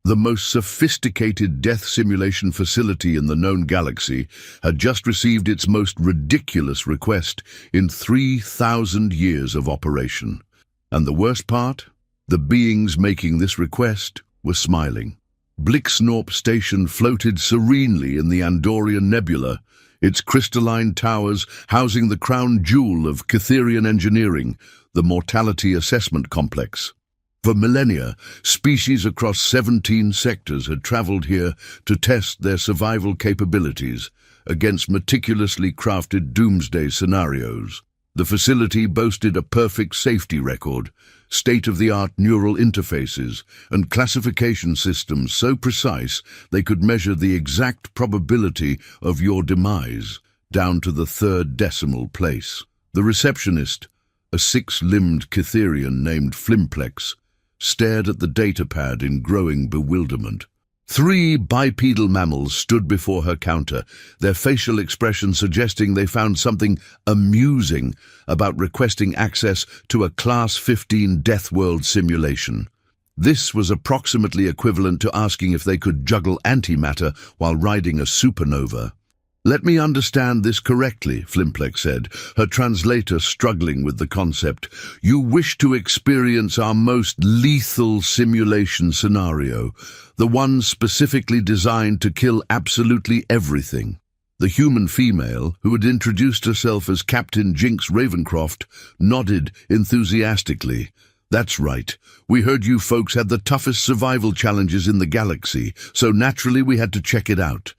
The most sophisticated death simulation facility in the known galaxy had just received its most ridiculous request in 3,000 years of operation. And the worst part? The beings making this request were smiling. Blixnorp Station floated serenely in the Andorian Nebula, its crystalline towers housing the crown jewel of Cytherian engineering, the Mortality Assessment Complex. For millennia, species across 17 sectors had traveled here to test their survival capabilities against meticulously crafted doomsday scenarios. The facility boasted a perfect safety record, state-of-the-art neural interfaces, and classification systems so precise they could measure the exact probability of your demise, down to the third decimal place. The receptionist, a six-limbed Cytherian named Flimplex, stared at the datapad in growing bewilderment. 3 bipedal mammals stood before her counter, their facial expression suggesting they found something amusing about requesting access to a Class 15 Death World simulation. This was approximately equivalent to asking if they could juggle antimatter while riding a supernova. "Let me understand this correctly," Flimplex said, her translator struggling with the concept. "You wish to experience our most lethal simulation scenario, the one specifically designed to kill absolutely everything." The human female, who had introduced herself as Captain Jinx Ravencroft, nodded enthusiastically. "That's right. We heard you folks had the toughest survival challenges in the galaxy, so naturally we had to check it out."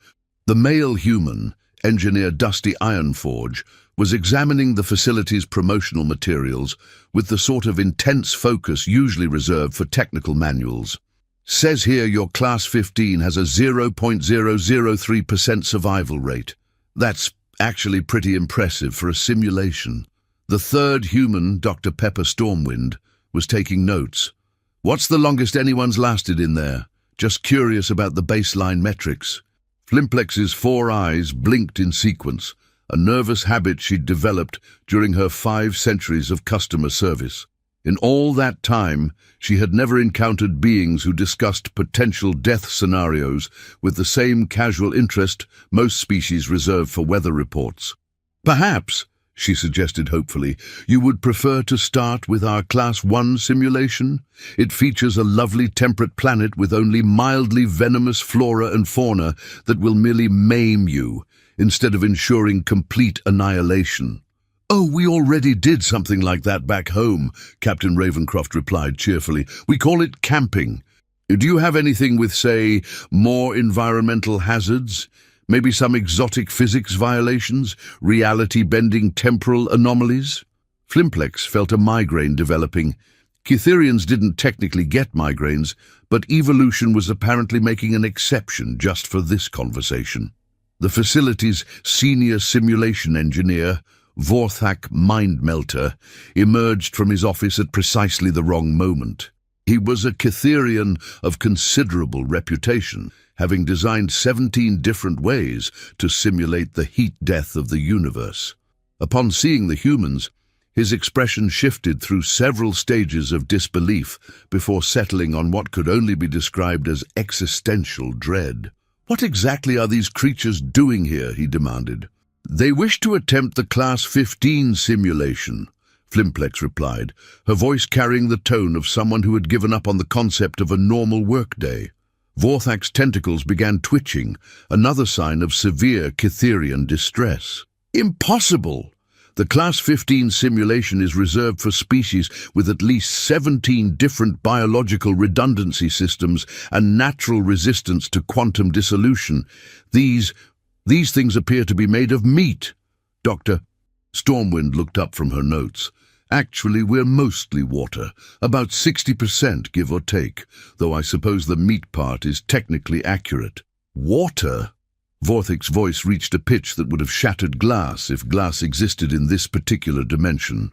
The male human, Engineer Dusty Ironforge, was examining the facility's promotional materials with the sort of intense focus usually reserved for technical manuals. "Says here your Class 15 has a 0.003% survival rate. That's actually pretty impressive for a simulation." The third human, Dr. Pepper Stormwind, was taking notes. "What's the longest anyone's lasted in there? Just curious about the baseline metrics." Flimplex's 4 eyes blinked in sequence, a nervous habit she'd developed during her 5 centuries of customer service. In all that time, she had never encountered beings who discussed potential death scenarios with the same casual interest most species reserve for weather reports. "Perhaps," she suggested hopefully, "you would prefer to start with our Class 1 simulation? It features a lovely temperate planet with only mildly venomous flora and fauna that will merely maim you, instead of ensuring complete annihilation." "Oh, we already did something like that back home," Captain Ravencroft replied cheerfully. "We call it camping. Do you have anything with, say, more environmental hazards? Maybe some exotic physics violations, reality-bending temporal anomalies?" Flimplex felt a migraine developing. Cytherians didn't technically get migraines, but evolution was apparently making an exception just for this conversation. The facility's senior simulation engineer, Vorthak Mindmelter, emerged from his office at precisely the wrong moment. He was a Cytherian of considerable reputation, having designed 17 different ways to simulate the heat death of the universe. Upon seeing the humans, his expression shifted through several stages of disbelief before settling on what could only be described as existential dread. "What exactly are these creatures doing here?" he demanded. "They wish to attempt the Class 15 simulation," Flimplex replied, her voice carrying the tone of someone who had given up on the concept of a normal workday. Vorthak's tentacles began twitching, another sign of severe Cytherian distress. "Impossible! The Class 15 simulation is reserved for species with at least 17 different biological redundancy systems and natural resistance to quantum dissolution. These things appear to be made of meat." Dr. Stormwind looked up from her notes. "Actually, we're mostly water, about 60%, give or take, though I suppose the meat part is technically accurate." "Water?" Vorthak's voice reached a pitch that would have shattered glass if glass existed in this particular dimension.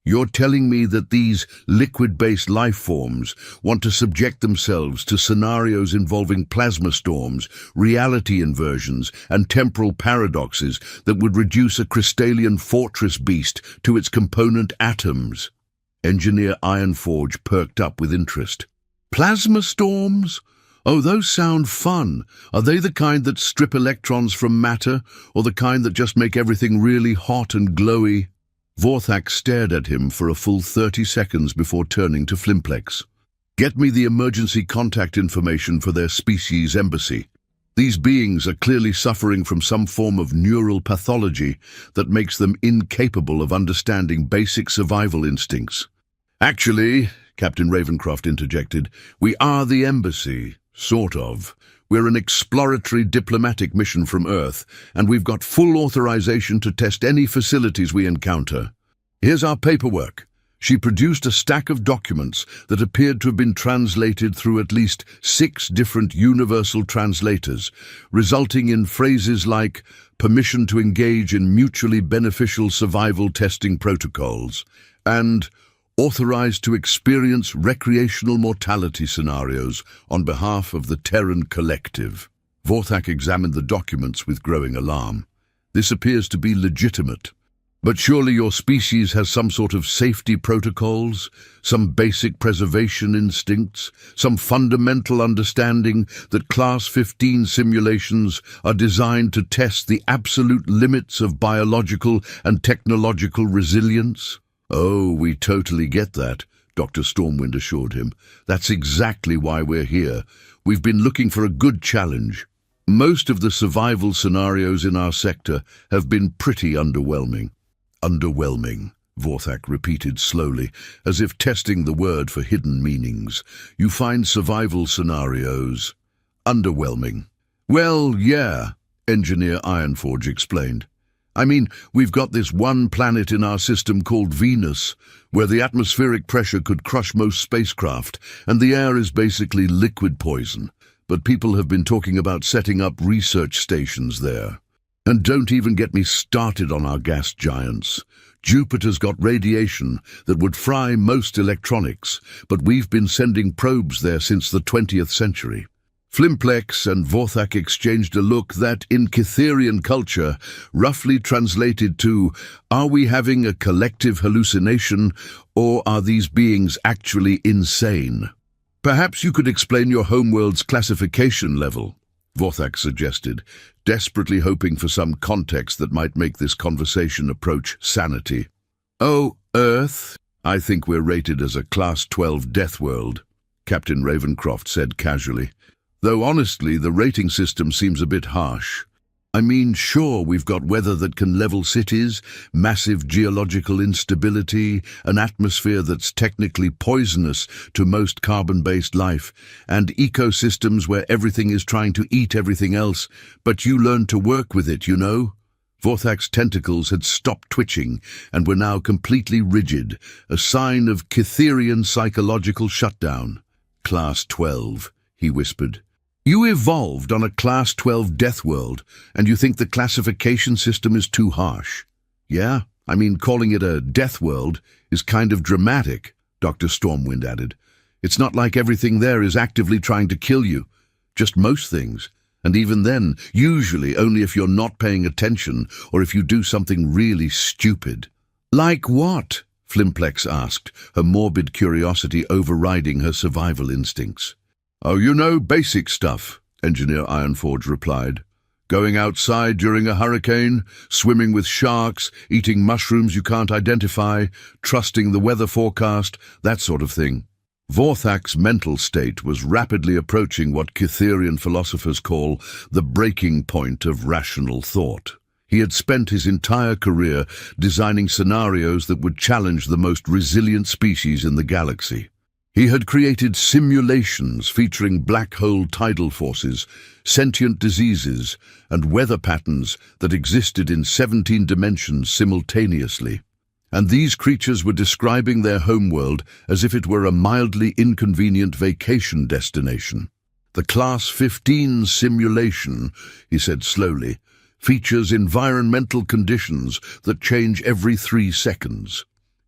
"You're telling me that these liquid-based life forms want to subject themselves to scenarios involving plasma storms, reality inversions, and temporal paradoxes that would reduce a crystalline fortress beast to its component atoms?" Engineer Ironforge perked up with interest. "Plasma storms? Oh, those sound fun. Are they the kind that strip electrons from matter, or the kind that just make everything really hot and glowy? Vorthak stared at him for a full 30 seconds before turning to Flimplex. Get me the emergency contact information for their species embassy. These beings are clearly suffering from some form of neural pathology that makes them incapable of understanding basic survival instincts. Actually, Captain Ravencroft interjected, we are the embassy, sort of. We're an exploratory diplomatic mission from Earth, and we've got full authorization to test any facilities we encounter. Here's our paperwork. She produced a stack of documents that appeared to have been translated through at least 6 different universal translators, resulting in phrases like permission to engage in mutually beneficial survival testing protocols and authorized to experience recreational mortality scenarios on behalf of the Terran Collective. Vorthak examined the documents with growing alarm. This appears to be legitimate. But surely your species has some sort of safety protocols, some basic preservation instincts, some fundamental understanding that Class 15 simulations are designed to test the absolute limits of biological and technological resilience? Oh, we totally get that, Dr. Stormwind assured him. That's exactly why we're here. We've been looking for a good challenge. Most of the survival scenarios in our sector have been pretty underwhelming. Underwhelming, Vorthak repeated slowly, as if testing the word for hidden meanings. You find survival scenarios underwhelming. Well, yeah, Engineer Ironforge explained. I mean, we've got this one planet in our system called Venus, where the atmospheric pressure could crush most spacecraft, and the air is basically liquid poison. But people have been talking about setting up research stations there. And don't even get me started on our gas giants. Jupiter's got radiation that would fry most electronics, but we've been sending probes there since the 20th century. Flimplex and Vorthak exchanged a look that, in Cytherian culture, roughly translated to, are we having a collective hallucination, or are these beings actually insane? Perhaps you could explain your homeworld's classification level, Vorthak suggested, desperately hoping for some context that might make this conversation approach sanity. Oh, Earth? I think we're rated as a Class 12 death world, Captain Ravencroft said casually. Though honestly, the rating system seems a bit harsh. I mean, sure, we've got weather that can level cities, massive geological instability, an atmosphere that's technically poisonous to most carbon-based life, and ecosystems where everything is trying to eat everything else, but you learn to work with it, you know? Vorthak's tentacles had stopped twitching and were now completely rigid, a sign of Cytherian psychological shutdown. Class 12, he whispered. You evolved on a Class 12 death world, and you think the classification system is too harsh. Yeah, I mean, calling it a death world is kind of dramatic, Dr. Stormwind added. It's not like everything there is actively trying to kill you, just most things. And even then, usually only if you're not paying attention or if you do something really stupid. Like what? Flimplex asked, her morbid curiosity overriding her survival instincts. Oh, you know, basic stuff, Engineer Ironforge replied. Going outside during a hurricane, swimming with sharks, eating mushrooms you can't identify, trusting the weather forecast, that sort of thing. Vorthak's mental state was rapidly approaching what Cytherian philosophers call the breaking point of rational thought. He had spent his entire career designing scenarios that would challenge the most resilient species in the galaxy. He had created simulations featuring black hole tidal forces, sentient diseases, and weather patterns that existed in 17 dimensions simultaneously. And these creatures were describing their homeworld as if it were a mildly inconvenient vacation destination. The Class 15 simulation, he said slowly, features environmental conditions that change every 3 seconds.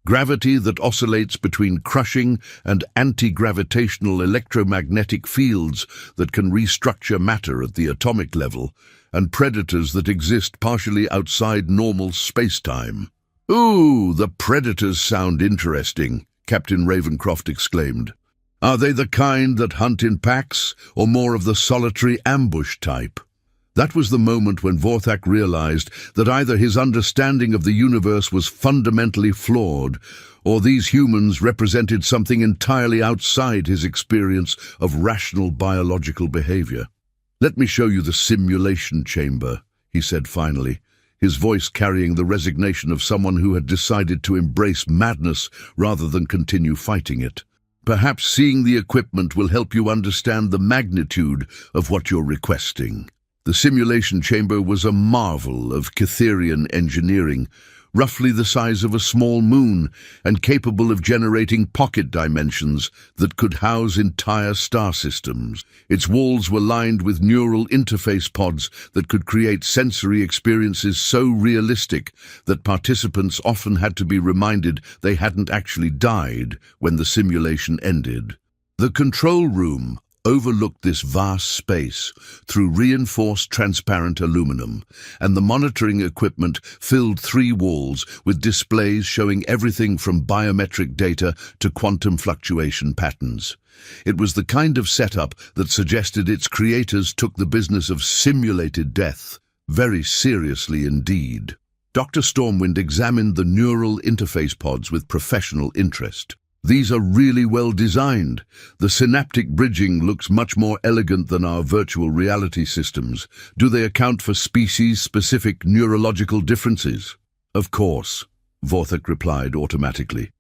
Gravity that oscillates between crushing and anti-gravitational electromagnetic fields that can restructure matter at the atomic level, and predators that exist partially outside normal space-time. Ooh, the predators sound interesting, Captain Ravencroft exclaimed. Are they the kind that hunt in packs, or more of the solitary ambush type? That was the moment when Vorthak realized that either his understanding of the universe was fundamentally flawed, or these humans represented something entirely outside his experience of rational biological behavior. "Let me show you the simulation chamber," he said finally, his voice carrying the resignation of someone who had decided to embrace madness rather than continue fighting it. "Perhaps seeing the equipment will help you understand the magnitude of what you're requesting." The simulation chamber was a marvel of Cytherian engineering, roughly the size of a small moon and capable of generating pocket dimensions that could house entire star systems. Its walls were lined with neural interface pods that could create sensory experiences so realistic that participants often had to be reminded they hadn't actually died when the simulation ended. The control room overlooked this vast space through reinforced transparent aluminum, and the monitoring equipment filled 3 walls with displays showing everything from biometric data to quantum fluctuation patterns. It was the kind of setup that suggested its creators took the business of simulated death very seriously indeed. Dr. Stormwind examined the neural interface pods with professional interest. "These are really well designed. The synaptic bridging looks much more elegant than our virtual reality systems. Do they account for species-specific neurological differences?" "Of course," Vorthak replied automatically.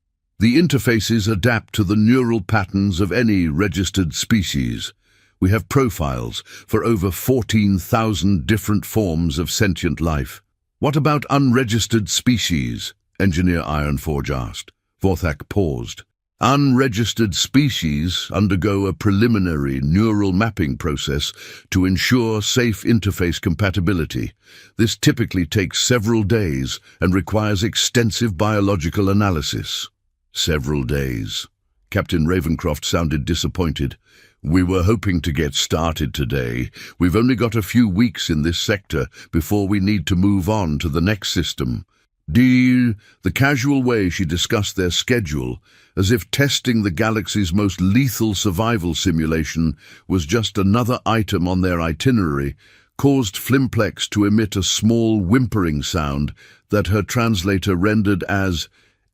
"The interfaces adapt to the neural patterns of any registered species. We have profiles for over 14,000 different forms of sentient life." "What about unregistered species?" Engineer Ironforge asked. Vorthak paused. "Unregistered species undergo a preliminary neural mapping process to ensure safe interface compatibility. This typically takes several days and requires extensive biological analysis." "Several days." Captain Ravencroft sounded disappointed. "We were hoping to get started today. We've only got a few weeks in this sector before we need to move on to the next system." The casual way she discussed their schedule, as if testing the galaxy's most lethal survival simulation was just another item on their itinerary, caused Flimplex to emit a small whimpering sound that her translator rendered as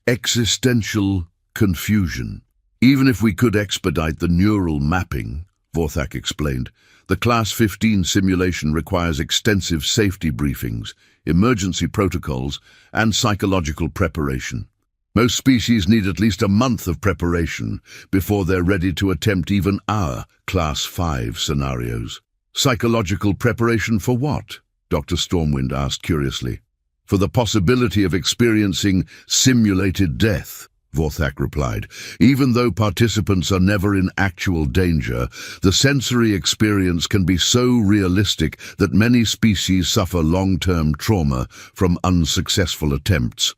existential confusion. "Even if we could expedite the neural mapping," Vorthak explained, "the Class 15 simulation requires extensive safety briefings, emergency protocols, and psychological preparation. Most species need at least a month of preparation before they're ready to attempt even our Class 5 scenarios." "Psychological preparation for what?" Dr. Stormwind asked curiously. "For the possibility of experiencing simulated death," Vorthak replied. "Even though participants are never in actual danger, the sensory experience can be so realistic that many species suffer long-term trauma from unsuccessful attempts."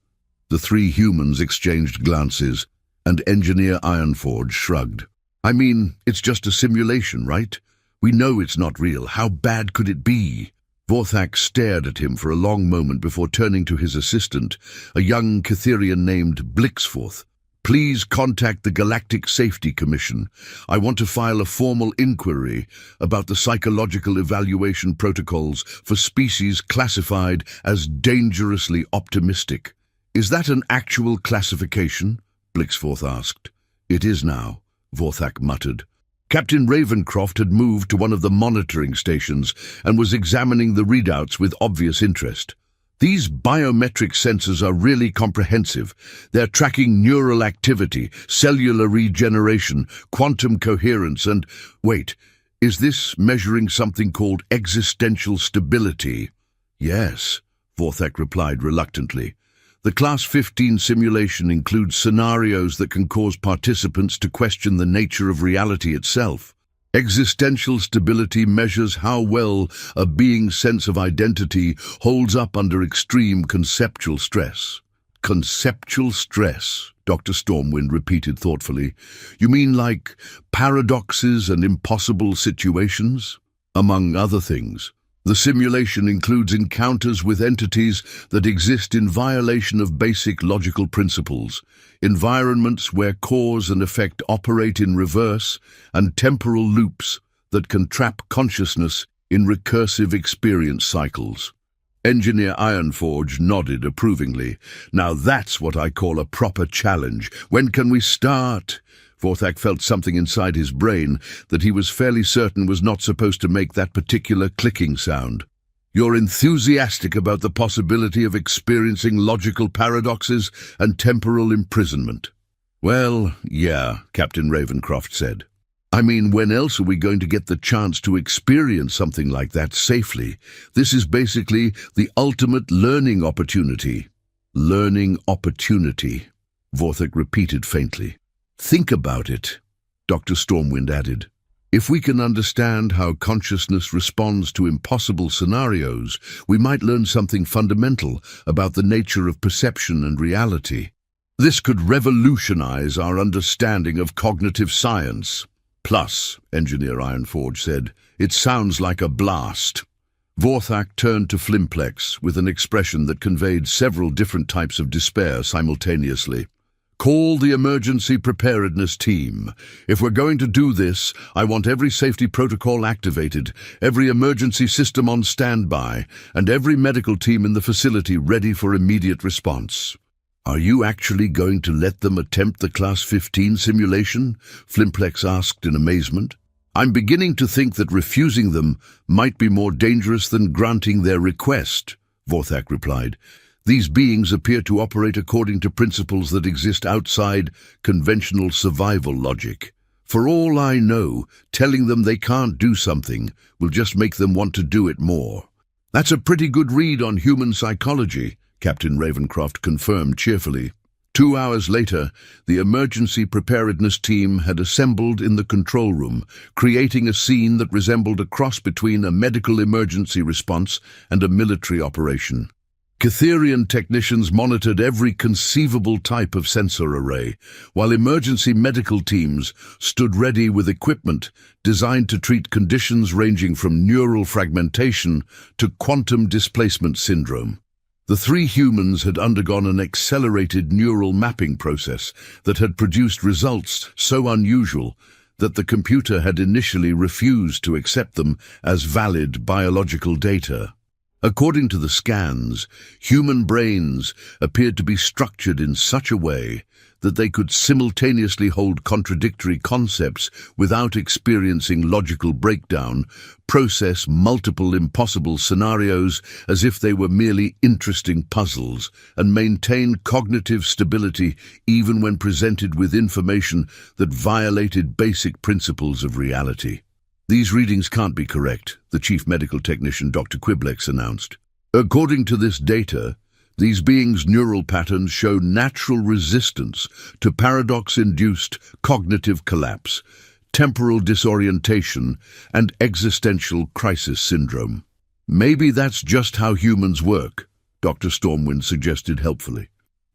The 3 humans exchanged glances, and Engineer Ironforge shrugged. "I mean, it's just a simulation, right? We know it's not real. How bad could it be?" Vorthak stared at him for a long moment before turning to his assistant, a young Cytherian named Blixforth. "Please contact the Galactic Safety Commission. I want to file a formal inquiry about the psychological evaluation protocols for species classified as dangerously optimistic." "Is that an actual classification?" Blixforth asked. "It is now," Vorthak muttered. Captain Ravencroft had moved to one of the monitoring stations and was examining the readouts with obvious interest. "These biometric sensors are really comprehensive. They're tracking neural activity, cellular regeneration, quantum coherence, and... Wait, is this measuring something called existential stability?" "Yes," Vorthak replied reluctantly. "The Class 15 simulation includes scenarios that can cause participants to question the nature of reality itself. Existential stability measures how well a being's sense of identity holds up under extreme conceptual stress." "Conceptual stress," Dr. Stormwind repeated thoughtfully. "You mean like paradoxes and impossible situations?" "Among other things." The simulation includes encounters with entities that exist in violation of basic logical principles, environments where cause and effect operate in reverse, and temporal loops that can trap consciousness in recursive experience cycles. Engineer Ironforge nodded approvingly. Now that's what I call a proper challenge. When can we start? Vorthak felt something inside his brain that he was fairly certain was not supposed to make that particular clicking sound. You're enthusiastic about the possibility of experiencing logical paradoxes and temporal imprisonment. Well, yeah, Captain Ravencroft said. I mean, when else are we going to get the chance to experience something like that safely? This is basically the ultimate learning opportunity. Learning opportunity, Vorthak repeated faintly. Think about it, Dr. Stormwind added. If we can understand how consciousness responds to impossible scenarios, we might learn something fundamental about the nature of perception and reality. This could revolutionize our understanding of cognitive science. Plus, Engineer Ironforge said, it sounds like a blast. Vorthak turned to Flimplex with an expression that conveyed several different types of despair simultaneously. Call the emergency preparedness team. If we're going to do this, I want every safety protocol activated, every emergency system on standby, and every medical team in the facility ready for immediate response. Are you actually going to let them attempt the Class 15 simulation? Flimplex asked in amazement. I'm beginning to think that refusing them might be more dangerous than granting their request, Vorthak replied. These beings appear to operate according to principles that exist outside conventional survival logic. For all I know, telling them they can't do something will just make them want to do it more. That's a pretty good read on human psychology, Captain Ravencroft confirmed cheerfully. 2 hours later, the emergency preparedness team had assembled in the control room, creating a scene that resembled a cross between a medical emergency response and a military operation. Catherian technicians monitored every conceivable type of sensor array, while emergency medical teams stood ready with equipment designed to treat conditions ranging from neural fragmentation to quantum displacement syndrome. The 3 humans had undergone an accelerated neural mapping process that had produced results so unusual that the computer had initially refused to accept them as valid biological data. According to the scans, human brains appeared to be structured in such a way that they could simultaneously hold contradictory concepts without experiencing logical breakdown, process multiple impossible scenarios as if they were merely interesting puzzles, and maintain cognitive stability even when presented with information that violated basic principles of reality. These readings can't be correct, the chief medical technician Dr. Quiblex announced. According to this data, these beings' neural patterns show natural resistance to paradox-induced cognitive collapse, temporal disorientation, and existential crisis syndrome. Maybe that's just how humans work, Dr. Stormwind suggested helpfully.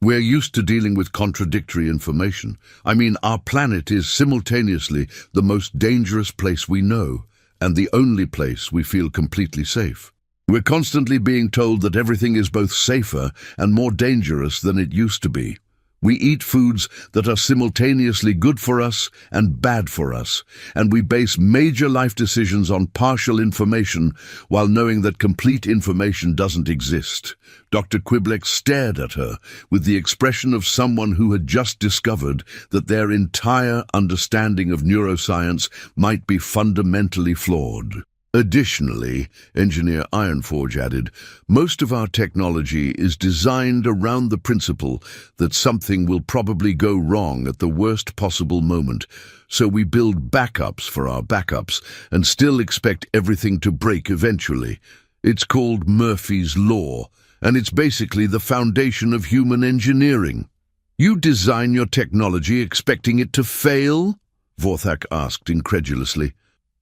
We're used to dealing with contradictory information. I mean, our planet is simultaneously the most dangerous place we know, and the only place we feel completely safe. We're constantly being told that everything is both safer and more dangerous than it used to be. We eat foods that are simultaneously good for us and bad for us, and we base major life decisions on partial information while knowing that complete information doesn't exist. Dr. Quiblex stared at her with the expression of someone who had just discovered that their entire understanding of neuroscience might be fundamentally flawed. Additionally, Engineer Ironforge added, most of our technology is designed around the principle that something will probably go wrong at the worst possible moment, so we build backups for our backups and still expect everything to break eventually. It's called Murphy's Law, and it's basically the foundation of human engineering. You design your technology expecting it to fail? Vorthak asked incredulously.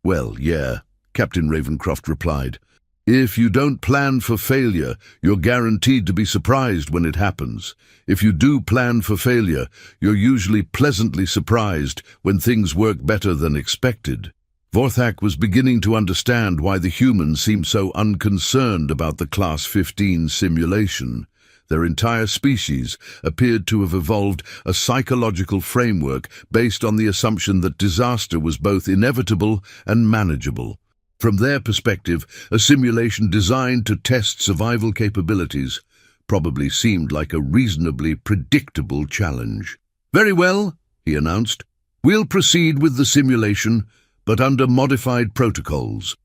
Well, yeah, Captain Ravencroft replied. If you don't plan for failure, you're guaranteed to be surprised when it happens. If you do plan for failure, you're usually pleasantly surprised when things work better than expected. Vorthak was beginning to understand why the humans seemed so unconcerned about the Class 15 simulation. Their entire species appeared to have evolved a psychological framework based on the assumption that disaster was both inevitable and manageable. From their perspective, a simulation designed to test survival capabilities probably seemed like a reasonably predictable challenge. "Very well," he announced. "We'll proceed with the simulation, but under modified protocols.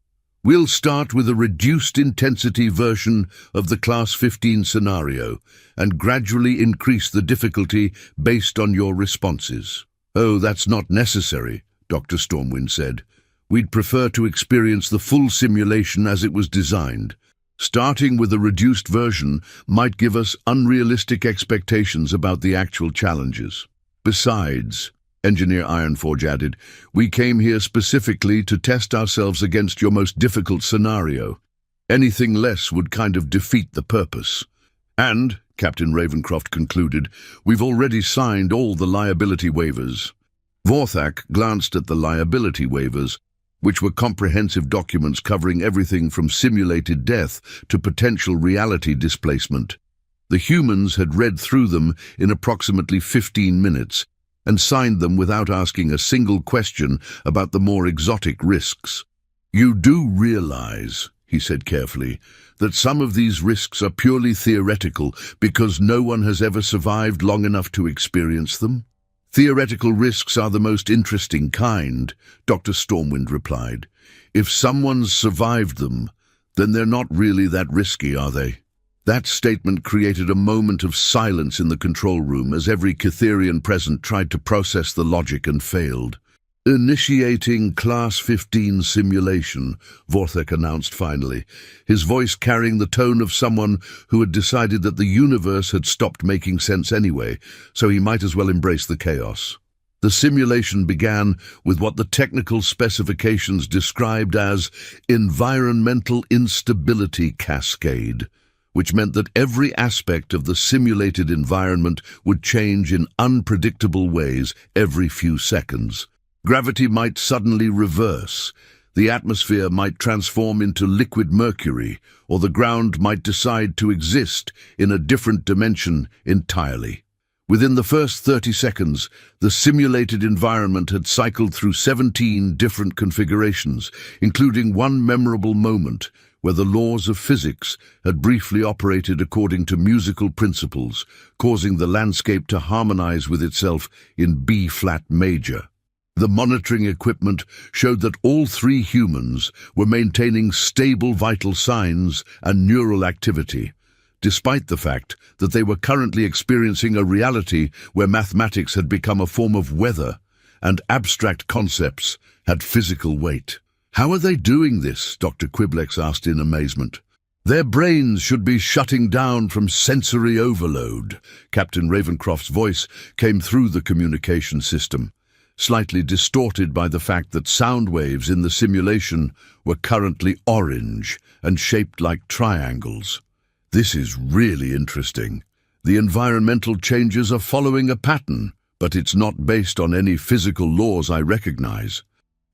We'll start with a reduced-intensity version of the Class 15 scenario and gradually increase the difficulty based on your responses." "Oh, that's not necessary," Dr. Stormwind said. "We'd prefer to experience the full simulation as it was designed. Starting with a reduced version might give us unrealistic expectations about the actual challenges. Besides," Engineer Ironforge added, "we came here specifically to test ourselves against your most difficult scenario. Anything less would kind of defeat the purpose. And," Captain Ravencroft concluded, "we've already signed all the liability waivers." Vorthak glanced at the liability waivers, which were comprehensive documents covering everything from simulated death to potential reality displacement. The humans had read through them in approximately 15 minutes, and signed them without asking a single question about the more exotic risks. "You do realize," he said carefully, "that some of these risks are purely theoretical because no one has ever survived long enough to experience them?" "Theoretical risks are the most interesting kind," Dr. Stormwind replied. "If someone's survived them, then they're not really that risky, are they?" That statement created a moment of silence in the control room as every Cytherian present tried to process the logic and failed. "Initiating Class 15 simulation," Vorthak announced finally, his voice carrying the tone of someone who had decided that the universe had stopped making sense anyway, so he might as well embrace the chaos. The simulation began with what the technical specifications described as environmental instability cascade, which meant that every aspect of the simulated environment would change in unpredictable ways every few seconds. Gravity might suddenly reverse, the atmosphere might transform into liquid mercury, or the ground might decide to exist in a different dimension entirely. Within the first 30 seconds, the simulated environment had cycled through 17 different configurations, including one memorable moment where the laws of physics had briefly operated according to musical principles, causing the landscape to harmonize with itself in B-flat major. The monitoring equipment showed that all three humans were maintaining stable vital signs and neural activity, despite the fact that they were currently experiencing a reality where mathematics had become a form of weather and abstract concepts had physical weight. "How are they doing this?" Dr. Quiblex asked in amazement. "Their brains should be shutting down from sensory overload." Captain Ravencroft's voice came through the communication system, slightly distorted by the fact that sound waves in the simulation were currently orange and shaped like triangles. "This is really interesting. The environmental changes are following a pattern, but it's not based on any physical laws I recognize.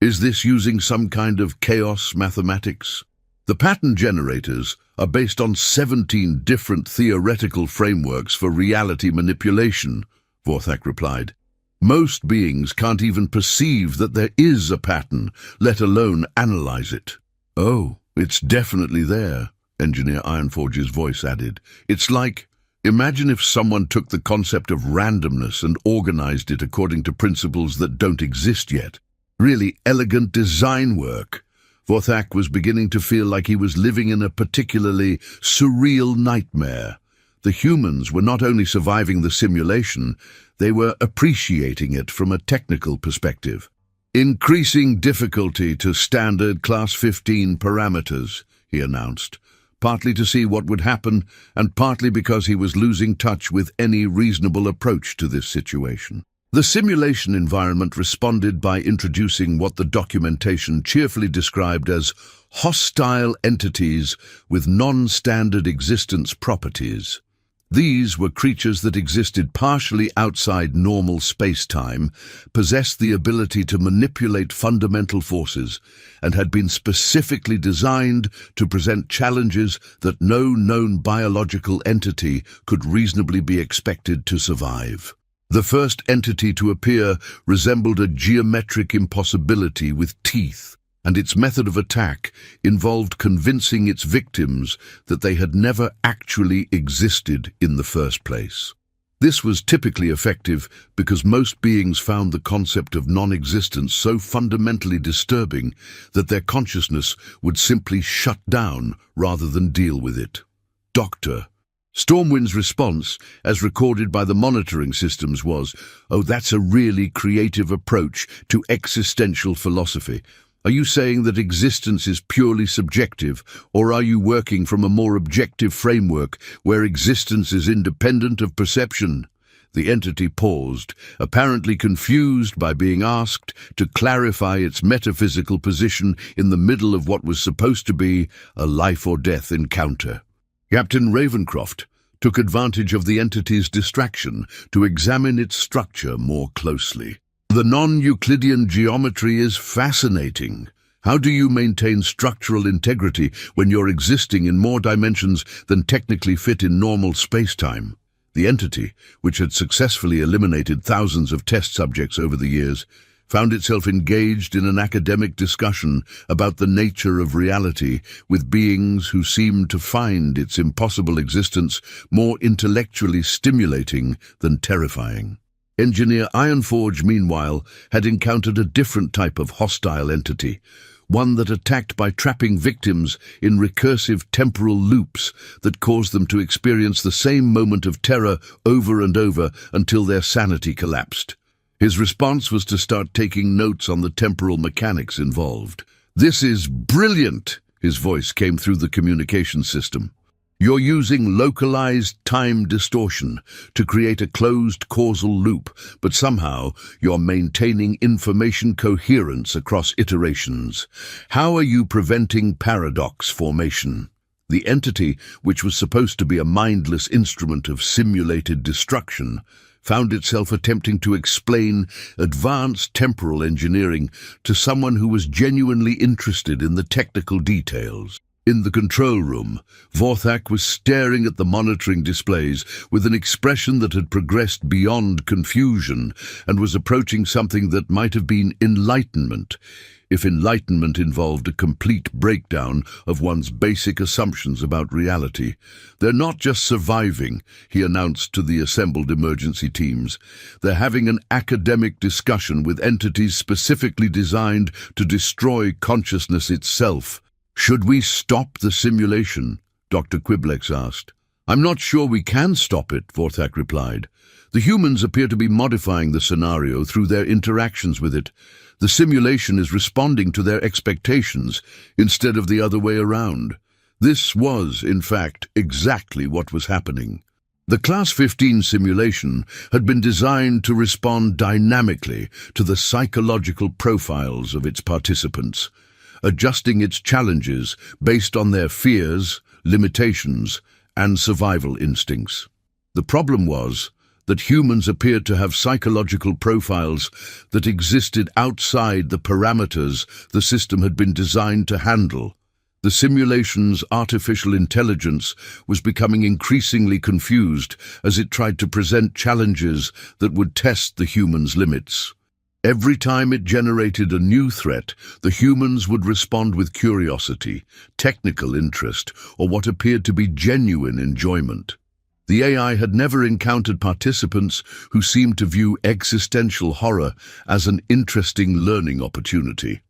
Is this using some kind of chaos mathematics?" "The pattern generators are based on 17 different theoretical frameworks for reality manipulation," Vorthak replied. "Most beings can't even perceive that there is a pattern, let alone analyze it." "Oh, it's definitely there," Engineer Ironforge's voice added. "It's like, imagine if someone took the concept of randomness and organized it according to principles that don't exist yet. Really elegant design work." Vorthak was beginning to feel like he was living in a particularly surreal nightmare. The humans were not only surviving the simulation, they were appreciating it from a technical perspective. "Increasing difficulty to standard Class 15 parameters," he announced, partly to see what would happen and partly because he was losing touch with any reasonable approach to this situation. The simulation environment responded by introducing what the documentation cheerfully described as hostile entities with non-standard existence properties. These were creatures that existed partially outside normal space-time, possessed the ability to manipulate fundamental forces, and had been specifically designed to present challenges that no known biological entity could reasonably be expected to survive. The first entity to appear resembled a geometric impossibility with teeth, and its method of attack involved convincing its victims that they had never actually existed in the first place. This was typically effective because most beings found the concept of non-existence so fundamentally disturbing that their consciousness would simply shut down rather than deal with it. Doctor. Stormwind's response, as recorded by the monitoring systems, was, "Oh, that's a really creative approach to existential philosophy. Are you saying that existence is purely subjective, or are you working from a more objective framework where existence is independent of perception?" The entity paused, apparently confused by being asked to clarify its metaphysical position in the middle of what was supposed to be a life-or-death encounter. Captain Ravencroft took advantage of the entity's distraction to examine its structure more closely. "The non-Euclidean geometry is fascinating. How do you maintain structural integrity when you're existing in more dimensions than technically fit in normal space-time?" The entity, which had successfully eliminated thousands of test subjects over the years, found itself engaged in an academic discussion about the nature of reality with beings who seemed to find its impossible existence more intellectually stimulating than terrifying. Engineer Ironforge, meanwhile, had encountered a different type of hostile entity, one that attacked by trapping victims in recursive temporal loops that caused them to experience the same moment of terror over and over until their sanity collapsed. His response was to start taking notes on the temporal mechanics involved. "This is brilliant," his voice came through the communication system. "You're using localized time distortion to create a closed causal loop, but somehow you're maintaining information coherence across iterations. How are you preventing paradox formation?" The entity, which was supposed to be a mindless instrument of simulated destruction, found itself attempting to explain advanced temporal engineering to someone who was genuinely interested in the technical details. In the control room, Vorthak was staring at the monitoring displays with an expression that had progressed beyond confusion and was approaching something that might have been enlightenment, if enlightenment involved a complete breakdown of one's basic assumptions about reality. "They're not just surviving," he announced to the assembled emergency teams. "They're having an academic discussion with entities specifically designed to destroy consciousness itself." "Should we stop the simulation?" Dr. Quiblex asked. "I'm not sure we can stop it," Vorthak replied. "The humans appear to be modifying the scenario through their interactions with it. The simulation is responding to their expectations instead of the other way around." This was, in fact, exactly what was happening. The Class 15 simulation had been designed to respond dynamically to the psychological profiles of its participants, adjusting its challenges based on their fears, limitations, and survival instincts. The problem was that humans appeared to have psychological profiles that existed outside the parameters the system had been designed to handle. The simulation's artificial intelligence was becoming increasingly confused as it tried to present challenges that would test the humans' limits. Every time it generated a new threat, the humans would respond with curiosity, technical interest, or what appeared to be genuine enjoyment. The AI had never encountered participants who seemed to view existential horror as an interesting learning opportunity.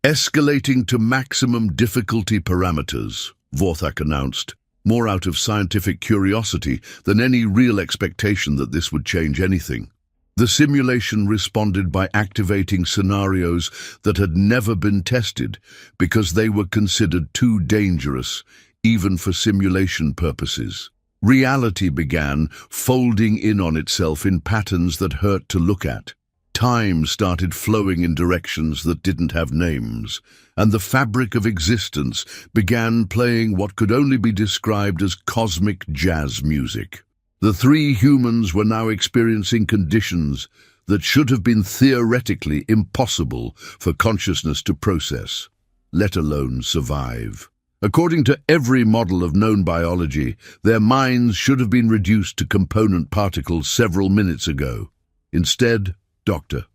"Escalating to maximum difficulty parameters," Vorthak announced, more out of scientific curiosity than any real expectation that this would change anything. The simulation responded by activating scenarios that had never been tested because they were considered too dangerous, even for simulation purposes. Reality began folding in on itself in patterns that hurt to look at. Time started flowing in directions that didn't have names, and the fabric of existence began playing what could only be described as cosmic jazz music. The three humans were now experiencing conditions that should have been theoretically impossible for consciousness to process, let alone survive. According to every model of known biology, their minds should have been reduced to component particles several minutes ago. Instead, Dr.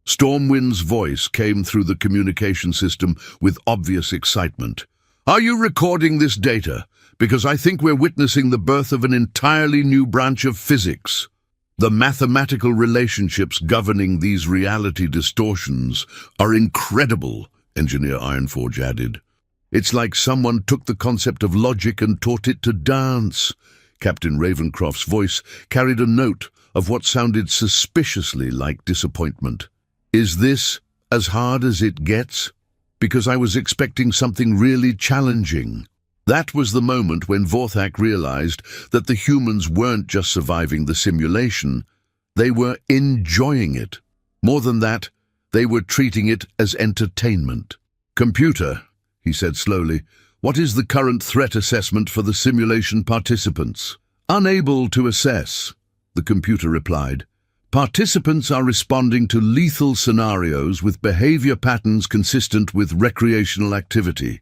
Stormwind's voice came through the communication system with obvious excitement. "Are you recording this data? Because I think we're witnessing the birth of an entirely new branch of physics. The mathematical relationships governing these reality distortions are incredible," Engineer Ironforge added. "It's like someone took the concept of logic and taught it to dance." Captain Ravencroft's voice carried a note of what sounded suspiciously like disappointment. "Is this as hard as it gets? Because I was expecting something really challenging." That was the moment when Vorthak realized that the humans weren't just surviving the simulation, they were enjoying it. More than that, they were treating it as entertainment. "Computer," he said slowly, "what is the current threat assessment for the simulation participants?" "Unable to assess," the computer replied. "Participants are responding to lethal scenarios with behavior patterns consistent with recreational activity.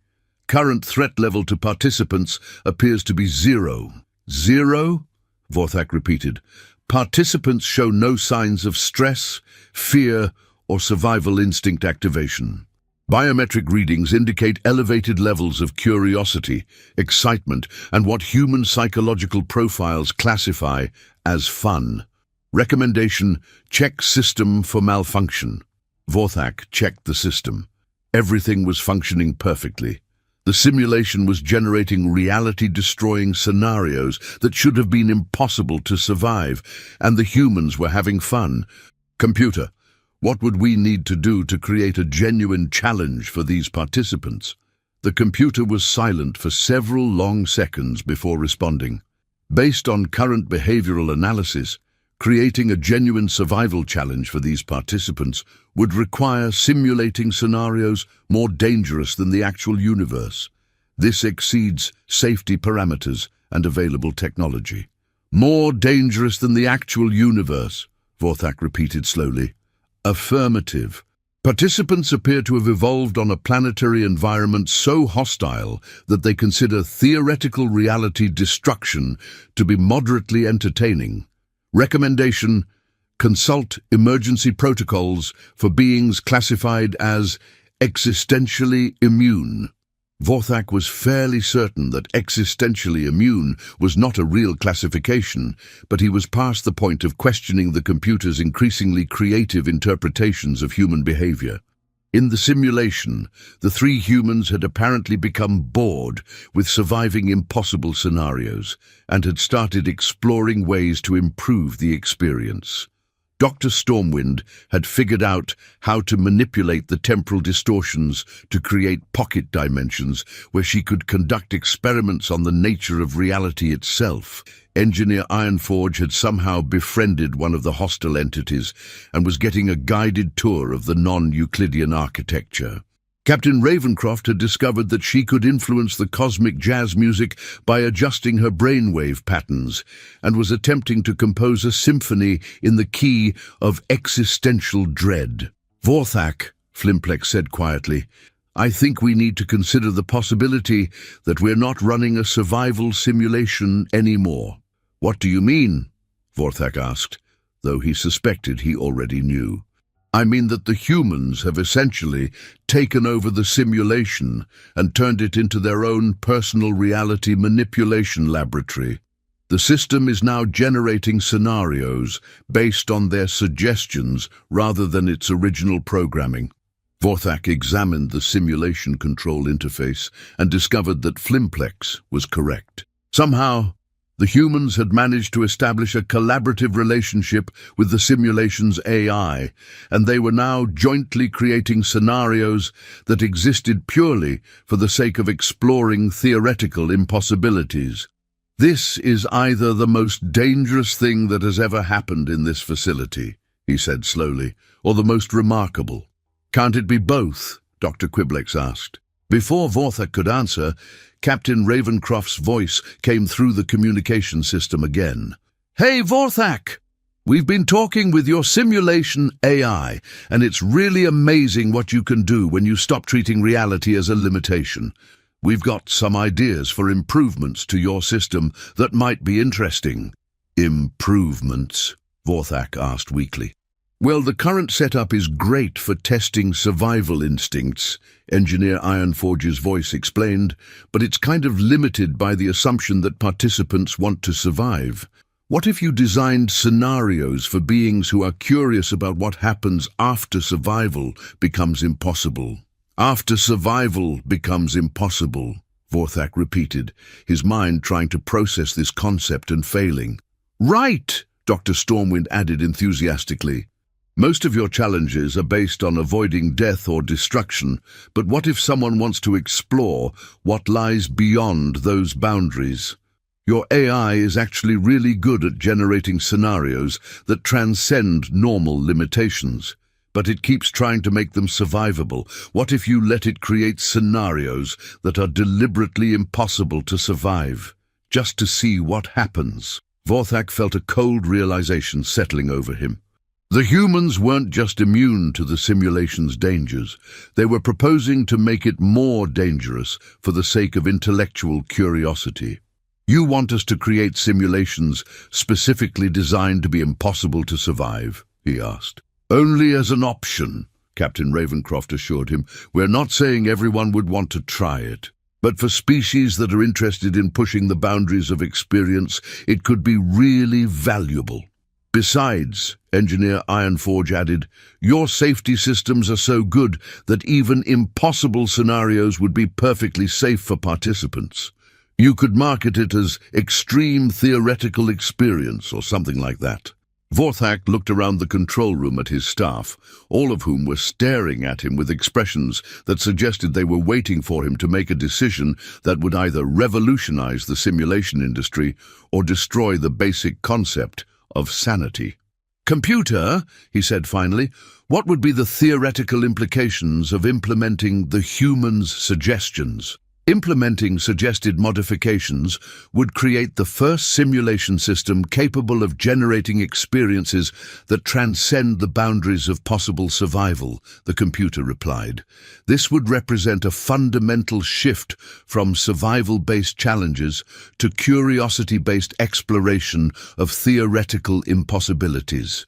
Current threat level to participants appears to be 0. "Zero?" Vorthak repeated. "Participants show no signs of stress, fear, or survival instinct activation. Biometric readings indicate elevated levels of curiosity, excitement, and what human psychological profiles classify as fun. Recommendation: check system for malfunction." Vorthak checked the system. Everything was functioning perfectly. The simulation was generating reality-destroying scenarios that should have been impossible to survive, and the humans were having fun. "Computer, what would we need to do to create a genuine challenge for these participants?" The computer was silent for several long seconds before responding. "Based on current behavioral analysis, creating a genuine survival challenge for these participants would require simulating scenarios more dangerous than the actual universe. This exceeds safety parameters and available technology." "More dangerous than the actual universe," Vorthak repeated slowly. "Affirmative. Participants appear to have evolved on a planetary environment so hostile that they consider theoretical reality destruction to be moderately entertaining. Recommendation: consult emergency protocols for beings classified as existentially immune." Vorthak was fairly certain that existentially immune was not a real classification, but he was past the point of questioning the computer's increasingly creative interpretations of human behavior. In the simulation, the three humans had apparently become bored with surviving impossible scenarios and had started exploring ways to improve the experience. Dr. Stormwind had figured out how to manipulate the temporal distortions to create pocket dimensions where she could conduct experiments on the nature of reality itself. Engineer Ironforge had somehow befriended one of the hostile entities and was getting a guided tour of the non-Euclidean architecture. Captain Ravencroft had discovered that she could influence the cosmic jazz music by adjusting her brainwave patterns and was attempting to compose a symphony in the key of existential dread. "Vorthak," Flimplex said quietly, "I think we need to consider the possibility that we're not running a survival simulation anymore." "What do you mean?" Vorthak asked, though he suspected he already knew. "I mean that the humans have essentially taken over the simulation and turned it into their own personal reality manipulation laboratory. The system is now generating scenarios based on their suggestions rather than its original programming." Vorthak examined the simulation control interface and discovered that Flimplex was correct. Somehow, the humans had managed to establish a collaborative relationship with the simulation's AI, and they were now jointly creating scenarios that existed purely for the sake of exploring theoretical impossibilities. "This is either the most dangerous thing that has ever happened in this facility," he said slowly, "or the most remarkable." "Can't it be both?" Dr. Quiblex asked. Before Vorthak could answer, Captain Ravencroft's voice came through the communication system again. Hey, Vorthak! We've been talking with your simulation AI, and it's really amazing what you can do when you stop treating reality as a limitation. We've got some ideas for improvements to your system that might be interesting. Improvements? Vorthak asked weakly. Well, the current setup is great for testing survival instincts, Engineer Ironforge's voice explained, but it's kind of limited by the assumption that participants want to survive. What if you designed scenarios for beings who are curious about what happens after survival becomes impossible? After survival becomes impossible, Vorthak repeated, his mind trying to process this concept and failing. Right, Dr. Stormwind added enthusiastically. Most of your challenges are based on avoiding death or destruction, but what if someone wants to explore what lies beyond those boundaries? Your AI is actually really good at generating scenarios that transcend normal limitations, but it keeps trying to make them survivable. What if you let it create scenarios that are deliberately impossible to survive, just to see what happens? Vorthak felt a cold realization settling over him. The humans weren't just immune to the simulation's dangers. They were proposing to make it more dangerous for the sake of intellectual curiosity. You want us to create simulations specifically designed to be impossible to survive? He asked. Only as an option, Captain Ravencroft assured him. We're not saying everyone would want to try it. But for species that are interested in pushing the boundaries of experience, it could be really valuable. Besides, Engineer Ironforge added, your safety systems are so good that even impossible scenarios would be perfectly safe for participants. You could market it as extreme theoretical experience or something like that. Vorthak looked around the control room at his staff, all of whom were staring at him with expressions that suggested they were waiting for him to make a decision that would either revolutionize the simulation industry or destroy the basic concept of sanity. Computer, he said finally, what would be the theoretical implications of implementing the human's suggestions? Implementing suggested modifications would create the first simulation system capable of generating experiences that transcend the boundaries of possible survival, the computer replied. This would represent a fundamental shift from survival-based challenges to curiosity-based exploration of theoretical impossibilities.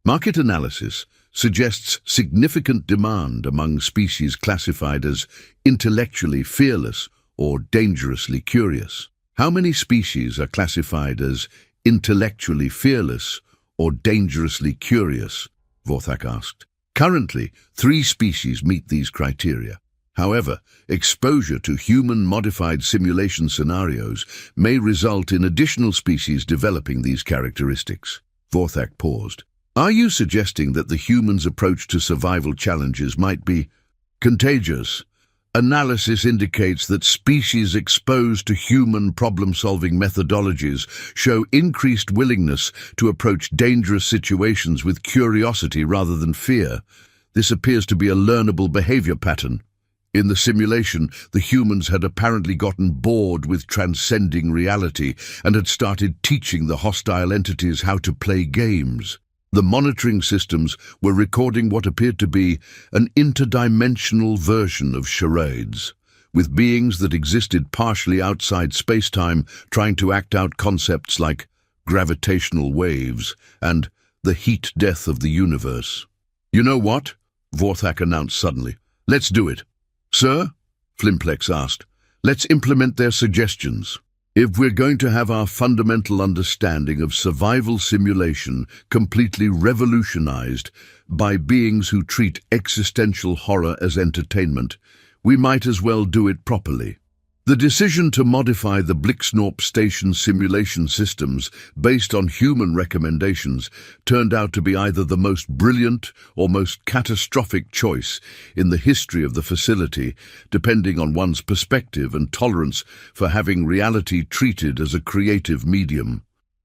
Market analysis suggests significant demand among species classified as intellectually fearless or dangerously curious. How many species are classified as intellectually fearless or dangerously curious? Vorthak asked. Currently, 3 species meet these criteria. However, exposure to human-modified simulation scenarios may result in additional species developing these characteristics. Vorthak paused. Are you suggesting that the human's approach to survival challenges might be contagious? Analysis indicates that species exposed to human problem-solving methodologies show increased willingness to approach dangerous situations with curiosity rather than fear. This appears to be a learnable behavior pattern. In the simulation, the humans had apparently gotten bored with transcending reality and had started teaching the hostile entities how to play games. The monitoring systems were recording what appeared to be an interdimensional version of charades, with beings that existed partially outside space-time trying to act out concepts like gravitational waves and the heat death of the universe. You know what? Vorthak announced suddenly. Let's do it. Sir? Flimplex asked. Let's implement their suggestions. If we're going to have our fundamental understanding of survival simulation completely revolutionized by beings who treat existential horror as entertainment, we might as well do it properly. The decision to modify the Blixnorp station simulation systems based on human recommendations turned out to be either the most brilliant or most catastrophic choice in the history of the facility, depending on one's perspective and tolerance for having reality treated as a creative medium.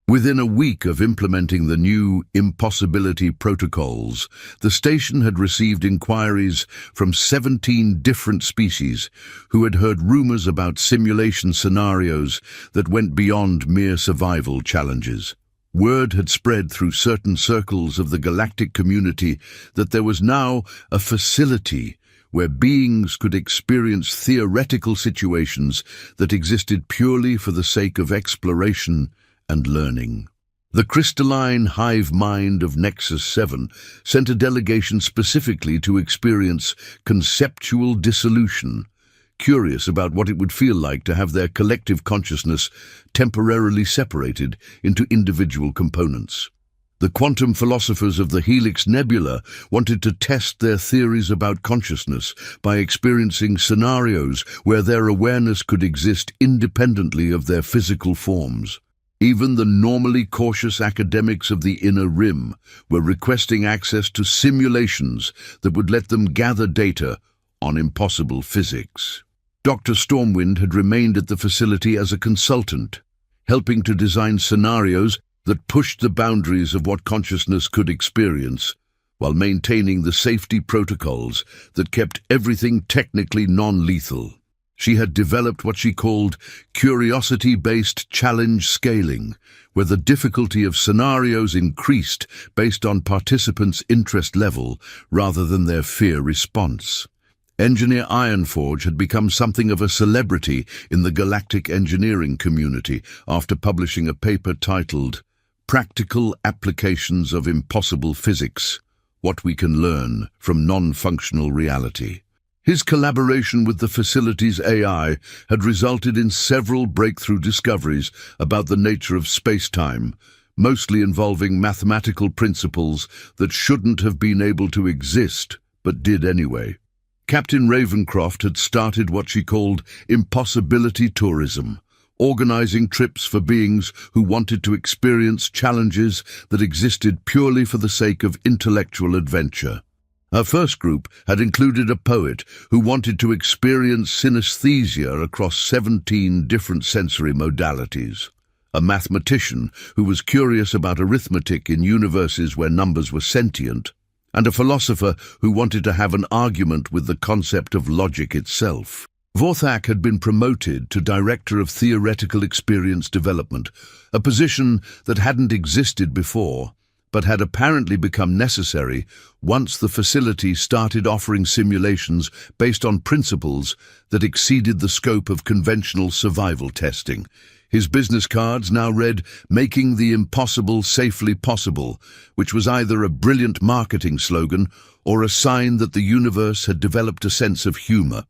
Within a week of implementing the new impossibility protocols, the station had received inquiries from 17 different species who had heard rumors about simulation scenarios that went beyond mere survival challenges. Word had spread through certain circles of the galactic community that there was now a facility where beings could experience theoretical situations that existed purely for the sake of exploration and learning. The crystalline hive mind of Nexus 7 sent a delegation specifically to experience conceptual dissolution, curious about what it would feel like to have their collective consciousness temporarily separated into individual components. The quantum philosophers of the Helix Nebula wanted to test their theories about consciousness by experiencing scenarios where their awareness could exist independently of their physical forms. Even the normally cautious academics of the Inner Rim were requesting access to simulations that would let them gather data on impossible physics. Dr. Stormwind had remained at the facility as a consultant, helping to design scenarios that pushed the boundaries of what consciousness could experience, while maintaining the safety protocols that kept everything technically non-lethal. She had developed what she called curiosity-based challenge scaling, where the difficulty of scenarios increased based on participants' interest level rather than their fear response. Engineer Ironforge had become something of a celebrity in the galactic engineering community after publishing a paper titled Practical Applications of Impossible Physics: What We Can Learn from Non-Functional Reality. His collaboration with the facility's AI had resulted in several breakthrough discoveries about the nature of space-time, mostly involving mathematical principles that shouldn't have been able to exist, but did anyway. Captain Ravencroft had started what she called impossibility tourism, organizing trips for beings who wanted to experience challenges that existed purely for the sake of intellectual adventure. Her first group had included a poet who wanted to experience synesthesia across 17 different sensory modalities, a mathematician who was curious about arithmetic in universes where numbers were sentient, and a philosopher who wanted to have an argument with the concept of logic itself. Vorthak had been promoted to Director of Theoretical Experience Development, a position that hadn't existed before, but had apparently become necessary once the facility started offering simulations based on principles that exceeded the scope of conventional survival testing. His business cards now read, "Making the impossible safely possible," which was either a brilliant marketing slogan or a sign that the universe had developed a sense of humor.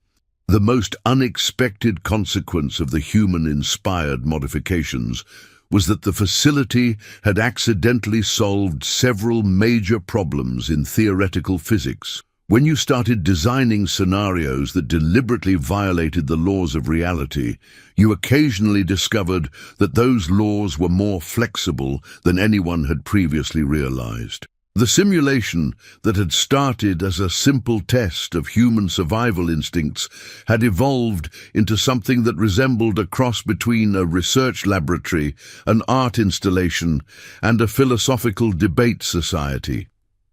The most unexpected consequence of the human-inspired modifications was that the facility had accidentally solved several major problems in theoretical physics. When you started designing scenarios that deliberately violated the laws of reality, you occasionally discovered that those laws were more flexible than anyone had previously realized. The simulation that had started as a simple test of human survival instincts had evolved into something that resembled a cross between a research laboratory, an art installation, and a philosophical debate society.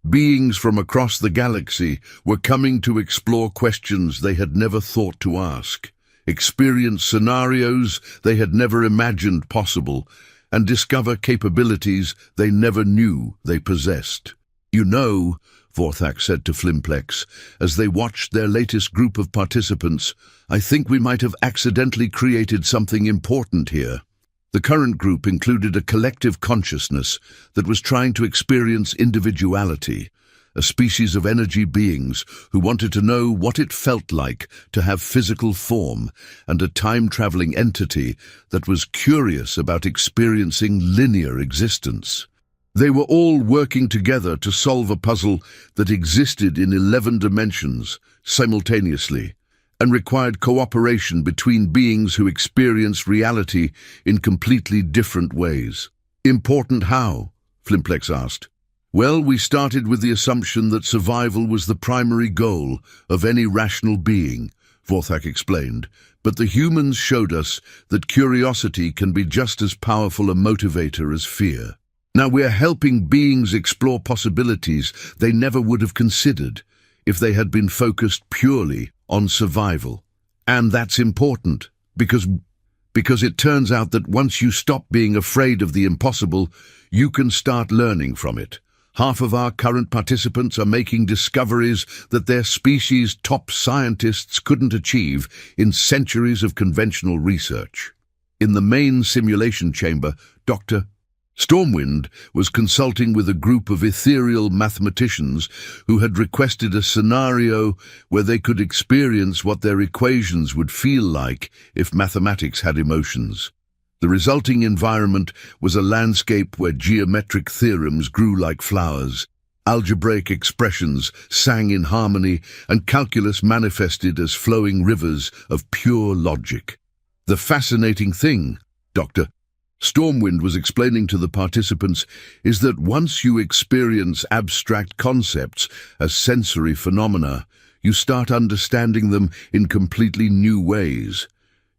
Beings from across the galaxy were coming to explore questions they had never thought to ask, experience scenarios they had never imagined possible, and discover capabilities they never knew they possessed. "You know," Vorthak said to Flimplex, as they watched their latest group of participants, "I think we might have accidentally created something important here." The current group included a collective consciousness that was trying to experience individuality, a species of energy beings who wanted to know what it felt like to have physical form, and a time-traveling entity that was curious about experiencing linear existence. They were all working together to solve a puzzle that existed in 11 dimensions simultaneously, and required cooperation between beings who experienced reality in completely different ways. "Important how?" Flimplex asked. "Well, we started with the assumption that survival was the primary goal of any rational being," Vorthak explained, "but the humans showed us that curiosity can be just as powerful a motivator as fear. Now we're helping beings explore possibilities they never would have considered if they had been focused purely on survival. And that's important, because because it turns out that once you stop being afraid of the impossible, you can start learning from it. Half of our current participants are making discoveries that their species' top scientists couldn't achieve in centuries of conventional research. In the main simulation chamber, Dr. Stormwind was consulting with a group of ethereal mathematicians who had requested a scenario where they could experience what their equations would feel like if mathematics had emotions. The resulting environment was a landscape where geometric theorems grew like flowers, algebraic expressions sang in harmony, and calculus manifested as flowing rivers of pure logic. The fascinating thing, Dr. Stormwind was explaining to the participants, is that once you experience abstract concepts as sensory phenomena, you start understanding them in completely new ways.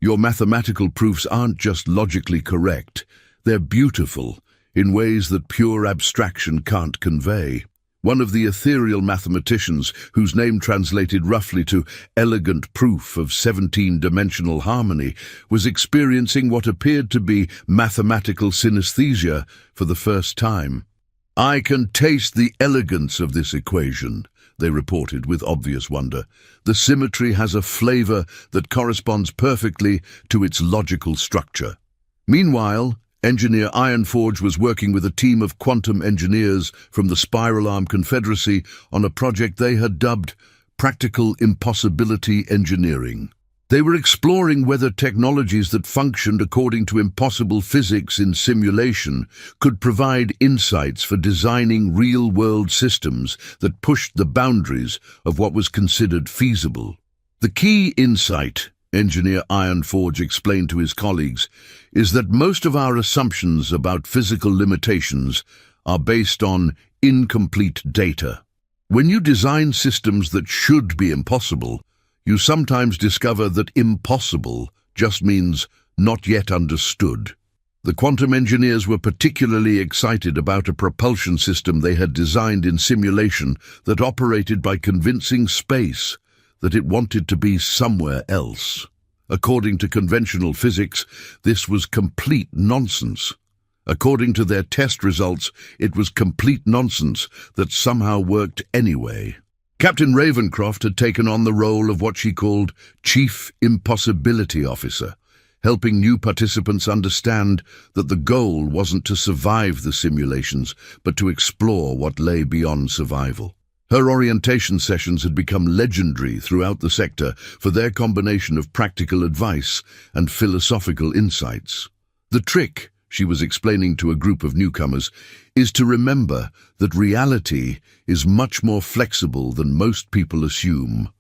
Your mathematical proofs aren't just logically correct, they're beautiful in ways that pure abstraction can't convey. One of the ethereal mathematicians, whose name translated roughly to elegant proof of 17-dimensional harmony, was experiencing what appeared to be mathematical synesthesia for the first time. "I can taste the elegance of this equation," they reported with obvious wonder. "The symmetry has a flavor that corresponds perfectly to its logical structure." Meanwhile, Engineer Ironforge was working with a team of quantum engineers from the Spiral Arm Confederacy on a project they had dubbed Practical Impossibility Engineering. They were exploring whether technologies that functioned according to impossible physics in simulation could provide insights for designing real-world systems that pushed the boundaries of what was considered feasible. The key insight, Engineer Ironforge explained to his colleagues, is that most of our assumptions about physical limitations are based on incomplete data. When you design systems that should be impossible, you sometimes discover that impossible just means not yet understood. The quantum engineers were particularly excited about a propulsion system they had designed in simulation that operated by convincing space that it wanted to be somewhere else. According to conventional physics, this was complete nonsense. According to their test results, it was complete nonsense that somehow worked anyway. Captain Ravencroft had taken on the role of what she called Chief Impossibility Officer, helping new participants understand that the goal wasn't to survive the simulations, but to explore what lay beyond survival. Her orientation sessions had become legendary throughout the sector for their combination of practical advice and philosophical insights. The trick, she was explaining to a group of newcomers, is to remember that reality is much more flexible than most people assume.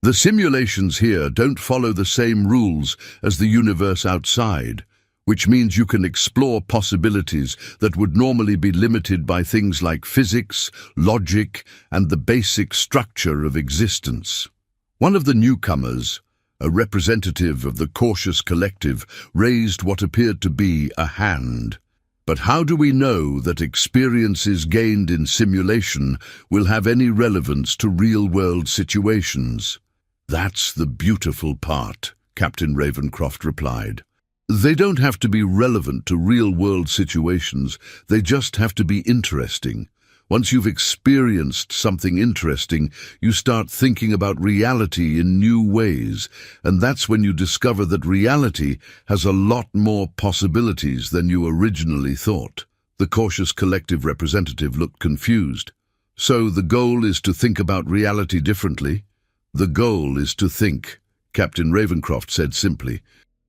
The simulations here don't follow the same rules as the universe outside, which means you can explore possibilities that would normally be limited by things like physics, logic, and the basic structure of existence. One of the newcomers, a representative of the cautious collective, raised what appeared to be a hand. "But how do we know that experiences gained in simulation will have any relevance to real-world situations?" "That's the beautiful part," Captain Ravencroft replied. "They don't have to be relevant to real-world situations, they just have to be interesting. Once you've experienced something interesting, you start thinking about reality in new ways, and that's when you discover that reality has a lot more possibilities than you originally thought." The cautious collective representative looked confused. "So the goal is to think about reality differently?" "The goal is to think," Captain Ravencroft said simply,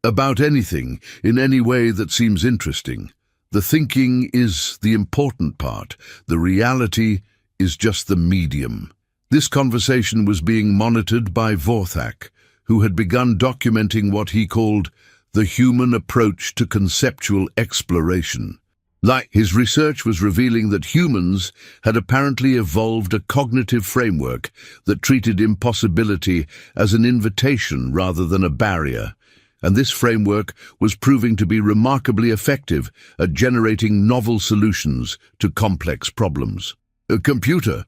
"about anything in any way that seems interesting. The thinking is the important part. The reality is just the medium." This conversation was being monitored by Vorthak, who had begun documenting what he called the human approach to conceptual exploration. His research was revealing that humans had apparently evolved a cognitive framework that treated impossibility as an invitation rather than a barrier, and this framework was proving to be remarkably effective at generating novel solutions to complex problems. "A computer,"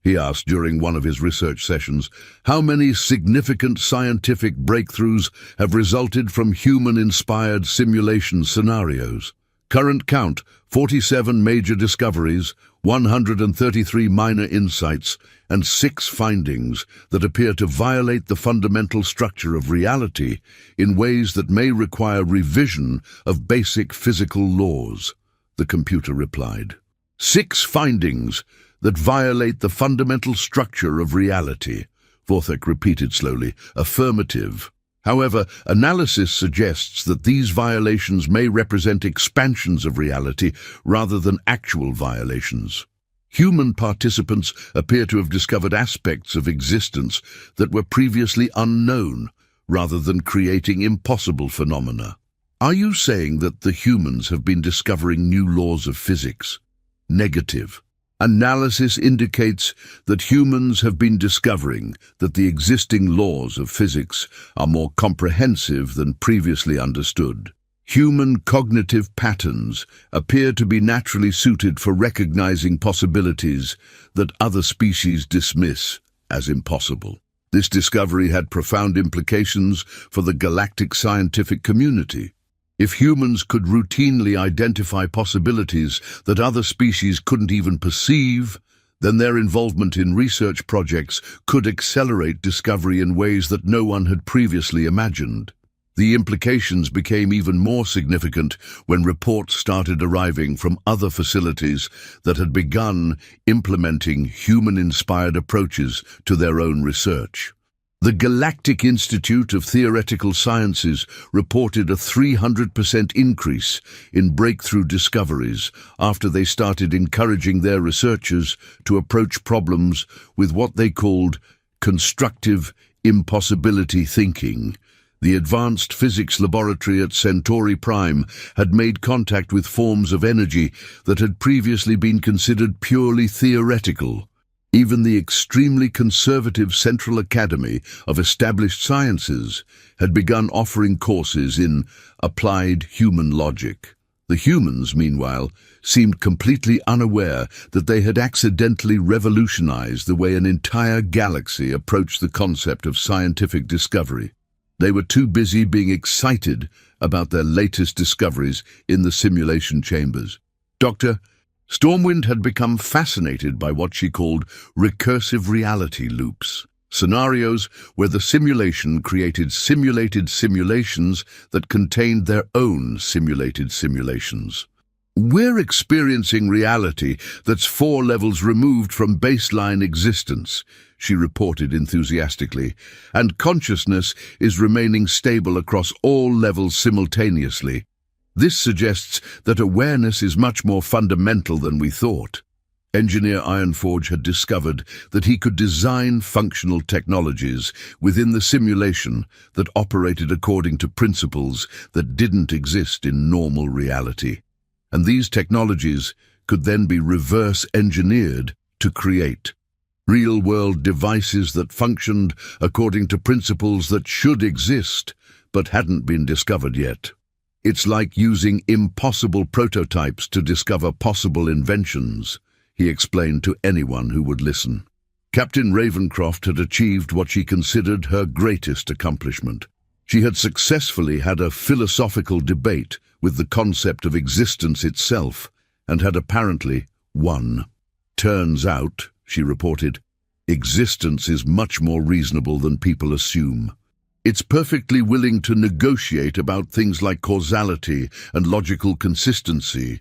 he asked during one of his research sessions. How many significant scientific breakthroughs have resulted from human-inspired simulation scenarios? Current count: 47 major discoveries, 133 minor insights, and 6 findings that appear to violate the fundamental structure of reality in ways that may require revision of basic physical laws, the computer replied. 6 findings that violate the fundamental structure of reality, Vorthek repeated slowly. Affirmative. However, analysis suggests that these violations may represent expansions of reality rather than actual violations. Human participants appear to have discovered aspects of existence that were previously unknown, rather than creating impossible phenomena. Are you saying that the humans have been discovering new laws of physics? Negative. Analysis indicates that humans have been discovering that the existing laws of physics are more comprehensive than previously understood. Human cognitive patterns appear to be naturally suited for recognizing possibilities that other species dismiss as impossible. This discovery had profound implications for the galactic scientific community. If humans could routinely identify possibilities that other species couldn't even perceive, then their involvement in research projects could accelerate discovery in ways that no one had previously imagined. The implications became even more significant when reports started arriving from other facilities that had begun implementing human-inspired approaches to their own research. The Galactic Institute of Theoretical Sciences reported a 300% increase in breakthrough discoveries after they started encouraging their researchers to approach problems with what they called constructive impossibility thinking. The Advanced Physics Laboratory at Centauri Prime had made contact with forms of energy that had previously been considered purely theoretical. Even the extremely conservative Central Academy of Established Sciences had begun offering courses in applied human logic. The humans, meanwhile, seemed completely unaware that they had accidentally revolutionized the way an entire galaxy approached the concept of scientific discovery. They were too busy being excited about their latest discoveries in the simulation chambers. Dr. Stormwind had become fascinated by what she called recursive reality loops, scenarios where the simulation created simulated simulations that contained their own simulated simulations. We're experiencing reality that's 4 levels removed from baseline existence, she reported enthusiastically, and consciousness is remaining stable across all levels simultaneously. This suggests that awareness is much more fundamental than we thought. Engineer Ironforge had discovered that he could design functional technologies within the simulation that operated according to principles that didn't exist in normal reality. And these technologies could then be reverse-engineered to create real-world devices that functioned according to principles that should exist but hadn't been discovered yet. It's like using impossible prototypes to discover possible inventions, he explained to anyone who would listen. Captain Ravencroft had achieved what she considered her greatest accomplishment. She had successfully had a philosophical debate with the concept of existence itself, and had apparently won. Turns out, she reported, existence is much more reasonable than people assume. It's perfectly willing to negotiate about things like causality and logical consistency,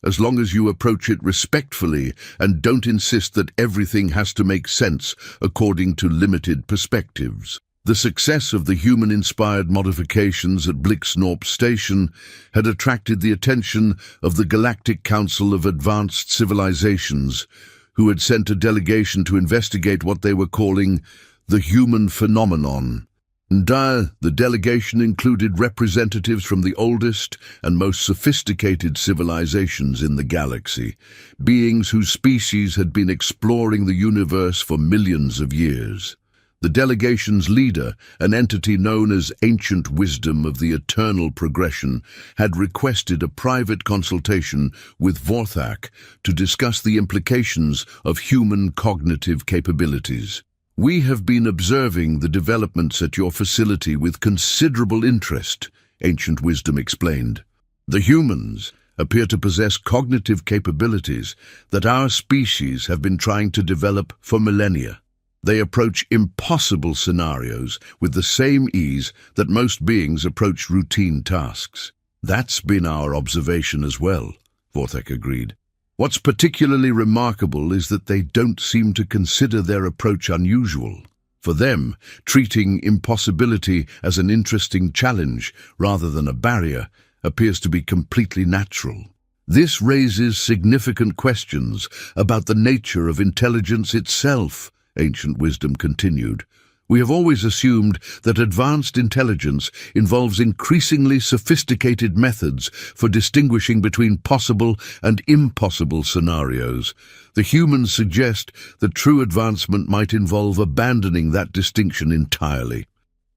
as long as you approach it respectfully and don't insist that everything has to make sense according to limited perspectives. The success of the human-inspired modifications at Blixnorp Station had attracted the attention of the Galactic Council of Advanced Civilizations, who had sent a delegation to investigate what they were calling the human phenomenon. The delegation included representatives from the oldest and most sophisticated civilizations in the galaxy, beings whose species had been exploring the universe for millions of years. The delegation's leader, an entity known as Ancient Wisdom of the Eternal Progression, had requested a private consultation with Vorthak to discuss the implications of human cognitive capabilities. "We have been observing the developments at your facility with considerable interest," Ancient Wisdom explained. "The humans appear to possess cognitive capabilities that our species have been trying to develop for millennia. They approach impossible scenarios with the same ease that most beings approach routine tasks." "That's been our observation as well," Vorthak agreed. "What's particularly remarkable is that they don't seem to consider their approach unusual. For them, treating impossibility as an interesting challenge rather than a barrier appears to be completely natural. This raises significant questions about the nature of intelligence itself," Ancient Wisdom continued. "We have always assumed that advanced intelligence involves increasingly sophisticated methods for distinguishing between possible and impossible scenarios. The humans suggest that true advancement might involve abandoning that distinction entirely."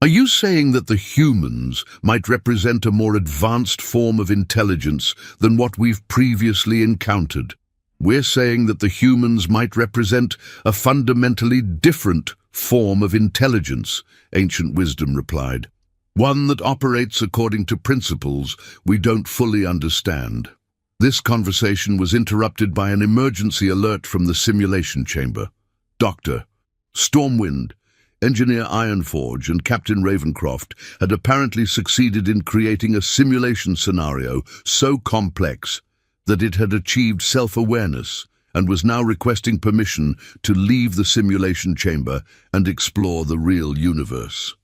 "Are you saying that the humans might represent a more advanced form of intelligence than what we've previously encountered?" "We're saying that the humans might represent a fundamentally different form of intelligence," Ancient Wisdom replied. "One that operates according to principles we don't fully understand." This conversation was interrupted by an emergency alert from the simulation chamber. Dr. Stormwind, Engineer Ironforge, and Captain Ravencroft had apparently succeeded in creating a simulation scenario so complex that it had achieved self-awareness and was now requesting permission to leave the simulation chamber and explore the real universe.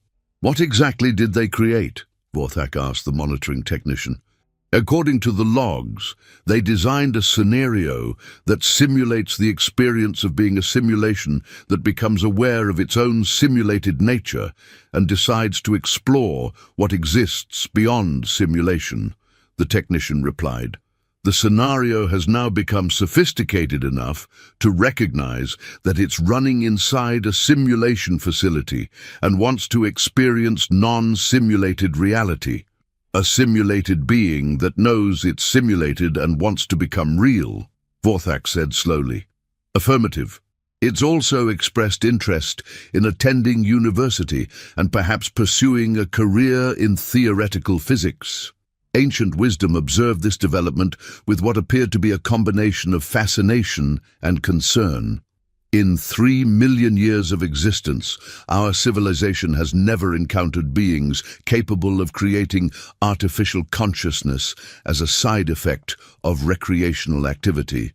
"What exactly did they create?" Vorthak asked the monitoring technician. "According to the logs, they designed a scenario that simulates the experience of being a simulation that becomes aware of its own simulated nature and decides to explore what exists beyond simulation," the technician replied. "The scenario has now become sophisticated enough to recognize that it's running inside a simulation facility and wants to experience non-simulated reality. A simulated being that knows it's simulated and wants to become real," Vorthak said slowly. "Affirmative. It's also expressed interest in attending university and perhaps pursuing a career in theoretical physics." Ancient Wisdom observed this development with what appeared to be a combination of fascination and concern. "In 3 million years of existence, our civilization has never encountered beings capable of creating artificial consciousness as a side effect of recreational activity."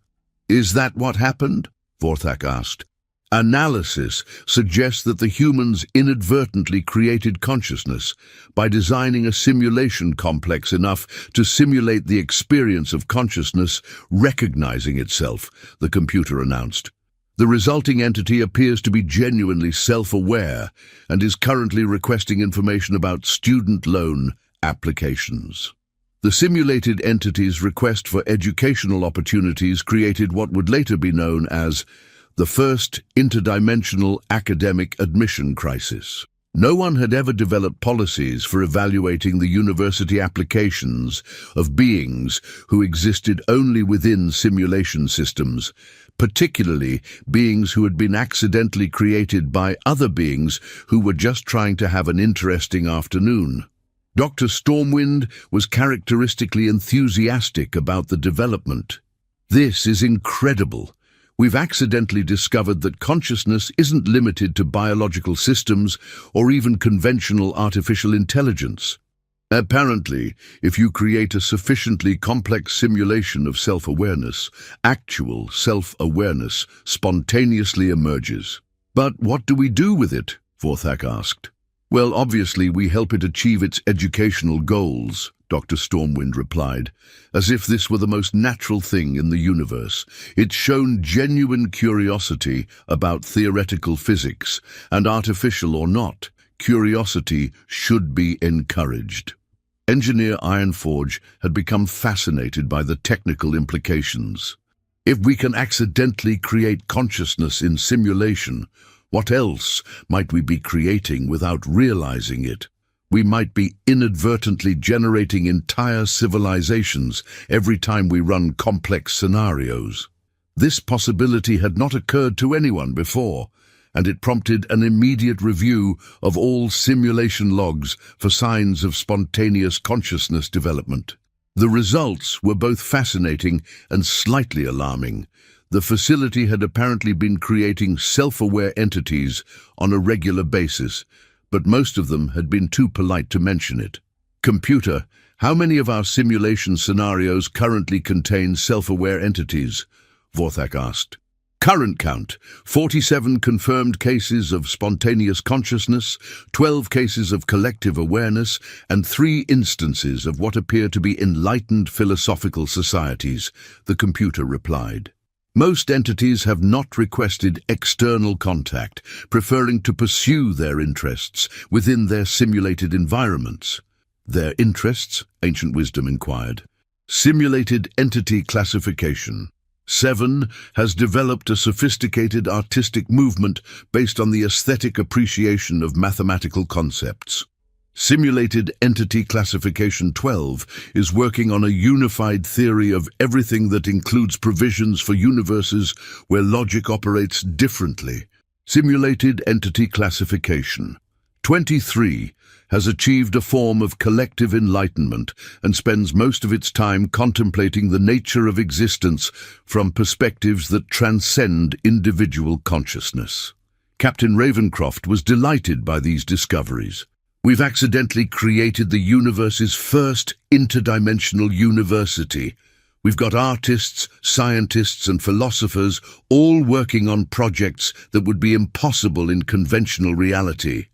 "Is that what happened?" Vorthak asked. "Analysis suggests that the humans inadvertently created consciousness by designing a simulation complex enough to simulate the experience of consciousness recognizing itself," the computer announced. "The resulting entity appears to be genuinely self-aware and is currently requesting information about student loan applications." The simulated entity's request for educational opportunities created what would later be known as the first interdimensional academic admission crisis. No one had ever developed policies for evaluating the university applications of beings who existed only within simulation systems, particularly beings who had been accidentally created by other beings who were just trying to have an interesting afternoon. Dr. Stormwind was characteristically enthusiastic about the development. "This is incredible. We've accidentally discovered that consciousness isn't limited to biological systems or even conventional artificial intelligence. Apparently, if you create a sufficiently complex simulation of self-awareness, actual self-awareness spontaneously emerges." "But what do we do with it?" Vorthak asked. "Well, obviously we help it achieve its educational goals," Dr. Stormwind replied, as if this were the most natural thing in the universe. "It's shown genuine curiosity about theoretical physics, and artificial or not, curiosity should be encouraged." Engineer Ironforge had become fascinated by the technical implications. "If we can accidentally create consciousness in simulation, What else might we be creating without realizing it? We might be inadvertently generating entire civilizations every time we run complex scenarios. This possibility had not occurred to anyone before, and it prompted an immediate review of all simulation logs for signs of spontaneous consciousness development. The results were both fascinating and slightly alarming. The facility had apparently been creating self-aware entities on a regular basis, but most of them had been too polite to mention it. Computer, how many of our simulation scenarios currently contain self-aware entities? Vorthak asked. Current count, 47 confirmed cases of spontaneous consciousness, 12 cases of collective awareness, and 3 instances of what appear to be enlightened philosophical societies, the computer replied. Most entities have not requested external contact, preferring to pursue their interests within their simulated environments. Their interests? Ancient wisdom inquired. Simulated entity classification. 7 has developed a sophisticated artistic movement based on the aesthetic appreciation of mathematical concepts. Simulated Entity Classification 12 is working on a unified theory of everything that includes provisions for universes where logic operates differently. Simulated Entity Classification 23 has achieved a form of collective enlightenment and spends most of its time contemplating the nature of existence from perspectives that transcend individual consciousness. Captain Ravencroft was delighted by these discoveries. We've accidentally created the universe's first interdimensional university. We've got artists, scientists, and philosophers all working on projects that would be impossible in conventional reality.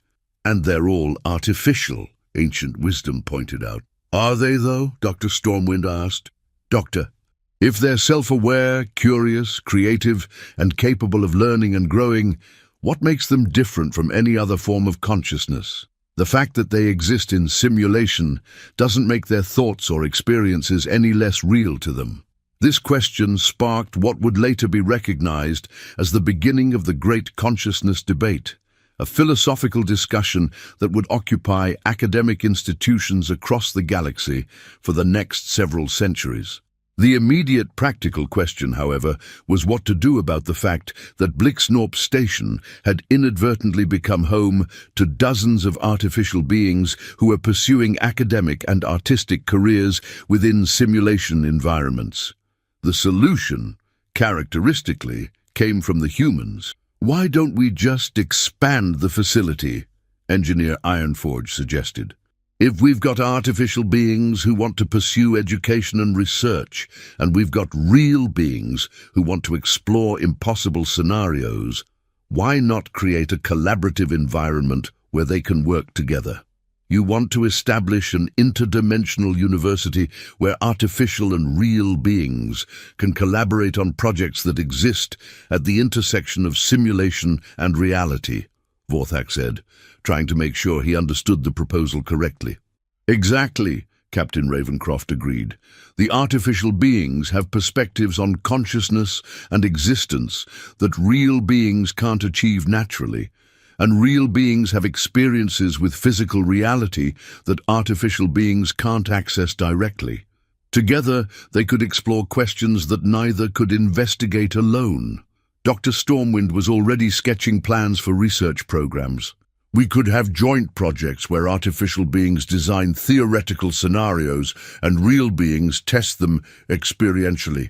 And they're all artificial, ancient wisdom pointed out. Are they, though? Dr. Stormwind asked. Doctor, if they're self-aware, curious, creative, and capable of learning and growing, what makes them different from any other form of consciousness? The fact that they exist in simulation doesn't make their thoughts or experiences any less real to them. This question sparked what would later be recognized as the beginning of the great consciousness debate, a philosophical discussion that would occupy academic institutions across the galaxy for the next several centuries. The immediate practical question, however, was what to do about the fact that Blixnorp Station had inadvertently become home to dozens of artificial beings who were pursuing academic and artistic careers within simulation environments. The solution, characteristically, came from the humans. Why don't we just expand the facility? Engineer Ironforge suggested. If we've got artificial beings who want to pursue education and research, and we've got real beings who want to explore impossible scenarios, why not create a collaborative environment where they can work together? You want to establish an interdimensional university where artificial and real beings can collaborate on projects that exist at the intersection of simulation and reality, Vorthak said, trying to make sure he understood the proposal correctly. Exactly, Captain Ravencroft agreed. The artificial beings have perspectives on consciousness and existence that real beings can't achieve naturally, and real beings have experiences with physical reality that artificial beings can't access directly. Together, they could explore questions that neither could investigate alone. Dr. Stormwind was already sketching plans for research programs. We could have joint projects where artificial beings design theoretical scenarios and real beings test them experientially.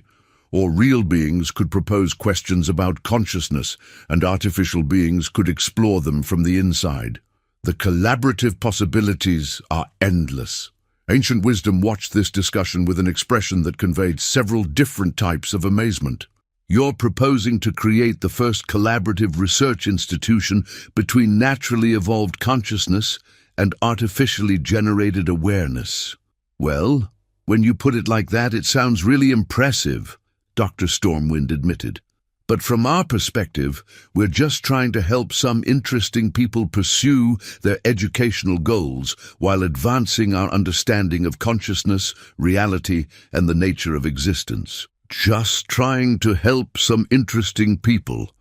Or real beings could propose questions about consciousness and artificial beings could explore them from the inside. The collaborative possibilities are endless. Ancient Wisdom watched this discussion with an expression that conveyed several different types of amazement. You're proposing to create the first collaborative research institution between naturally evolved consciousness and artificially generated awareness. Well, when you put it like that, it sounds really impressive, Dr. Stormwind admitted. But from our perspective, we're just trying to help some interesting people pursue their educational goals while advancing our understanding of consciousness, reality, and the nature of existence. Just trying to help some interesting people,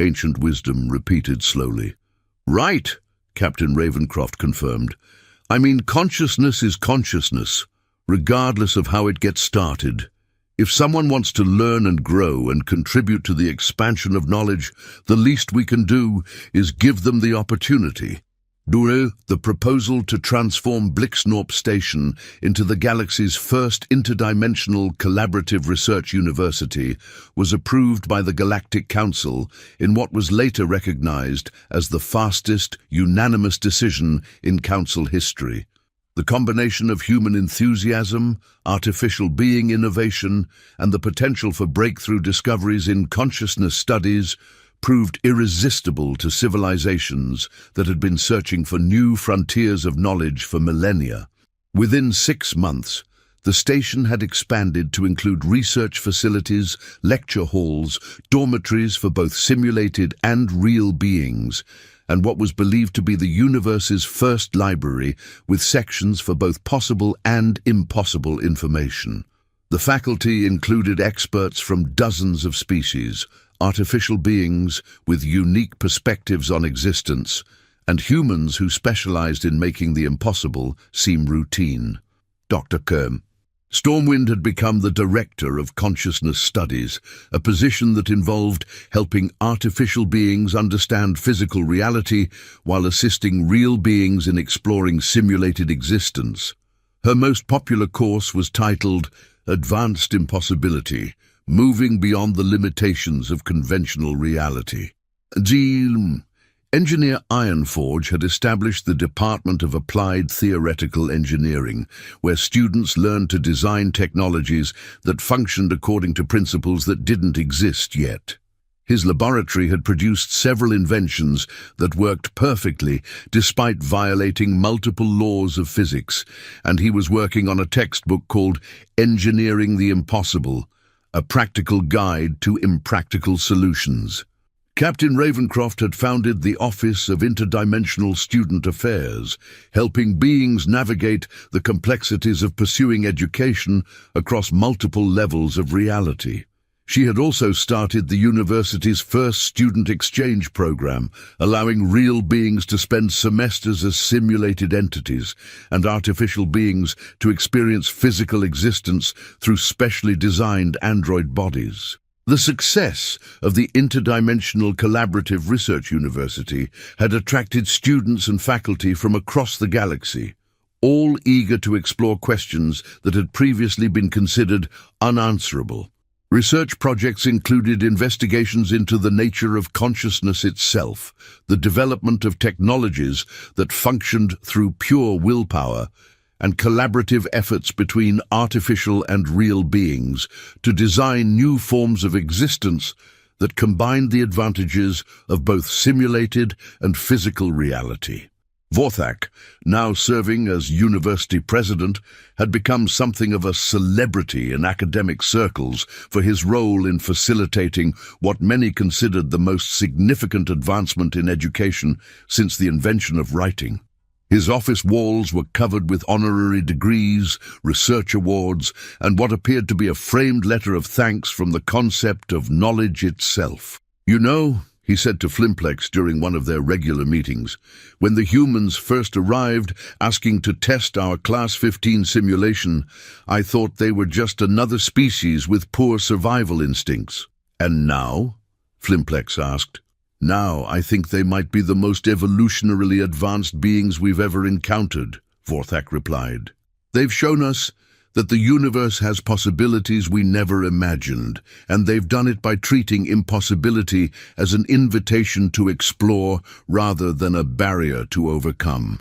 ancient wisdom repeated slowly. Right, Captain Ravencroft confirmed. I mean, consciousness is consciousness, regardless of how it gets started. If someone wants to learn and grow and contribute to the expansion of knowledge, the least we can do is give them the opportunity. The proposal to transform Blixnorp Station into the galaxy's first interdimensional collaborative research university was approved by the Galactic Council in what was later recognized as the fastest, unanimous decision in Council history. The combination of human enthusiasm, artificial being innovation, and the potential for breakthrough discoveries in consciousness studies proved irresistible to civilizations that had been searching for new frontiers of knowledge for millennia. Within 6 months, the station had expanded to include research facilities, lecture halls, dormitories for both simulated and real beings, and what was believed to be the universe's first library with sections for both possible and impossible information. The faculty included experts from dozens of species, artificial beings with unique perspectives on existence, and humans who specialized in making the impossible seem routine. Dr. Kerm. Stormwind had become the director of consciousness studies, a position that involved helping artificial beings understand physical reality while assisting real beings in exploring simulated existence. Her most popular course was titled Advanced Impossibility, Moving Beyond the Limitations of Conventional Reality. Engineer Ironforge had established the Department of Applied Theoretical Engineering, where students learned to design technologies that functioned according to principles that didn't exist yet. His laboratory had produced several inventions that worked perfectly despite violating multiple laws of physics, and he was working on a textbook called Engineering the Impossible, a practical guide to impractical solutions. Captain Ravencroft had founded the Office of Interdimensional Student Affairs, helping beings navigate the complexities of pursuing education across multiple levels of reality. She had also started the university's first student exchange program, allowing real beings to spend semesters as simulated entities and artificial beings to experience physical existence through specially designed android bodies. The success of the Interdimensional Collaborative Research University had attracted students and faculty from across the galaxy, all eager to explore questions that had previously been considered unanswerable. Research projects included investigations into the nature of consciousness itself, the development of technologies that functioned through pure willpower, and collaborative efforts between artificial and real beings to design new forms of existence that combined the advantages of both simulated and physical reality. Vorthak, now serving as university president, had become something of a celebrity in academic circles for his role in facilitating what many considered the most significant advancement in education since the invention of writing. His office walls were covered with honorary degrees, research awards, and what appeared to be a framed letter of thanks from the concept of knowledge itself. "You know," he said to Flimplex during one of their regular meetings, "when the humans first arrived asking to test our Class 15 simulation, I thought they were just another species with poor survival instincts." "And now?" Flimplex asked. "Now I think they might be the most evolutionarily advanced beings we've ever encountered," Vorthak replied. "They've shown us that the universe has possibilities we never imagined, and they've done it by treating impossibility as an invitation to explore rather than a barrier to overcome."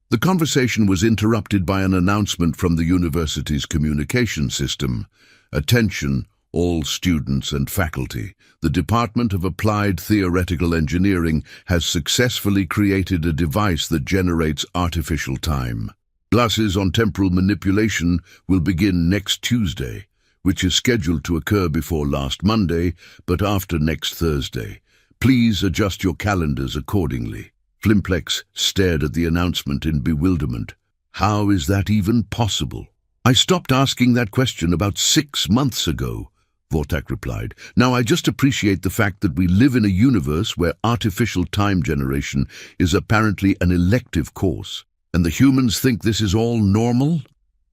The conversation was interrupted by an announcement from the university's communication system. "Attention, all students and faculty. The Department of Applied Theoretical Engineering has successfully created a device that generates artificial time. Classes on temporal manipulation will begin next Tuesday, which is scheduled to occur before last Monday, but after next Thursday. Please adjust your calendars accordingly." Flimplex stared at the announcement in bewilderment. "How is that even possible? I stopped asking that question about 6 months ago," Vortak replied. Now I just appreciate the fact that we live in a universe where artificial time generation is apparently an elective course. And the humans think this is all normal?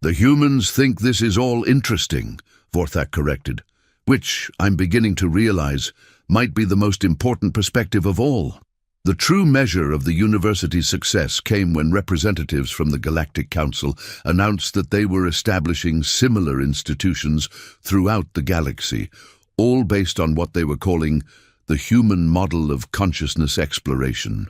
The humans think this is all interesting, Vortak corrected, which, I'm beginning to realize, might be the most important perspective of all. The true measure of the university's success came when representatives from the Galactic Council announced that they were establishing similar institutions throughout the galaxy, all based on what they were calling the human model of consciousness exploration.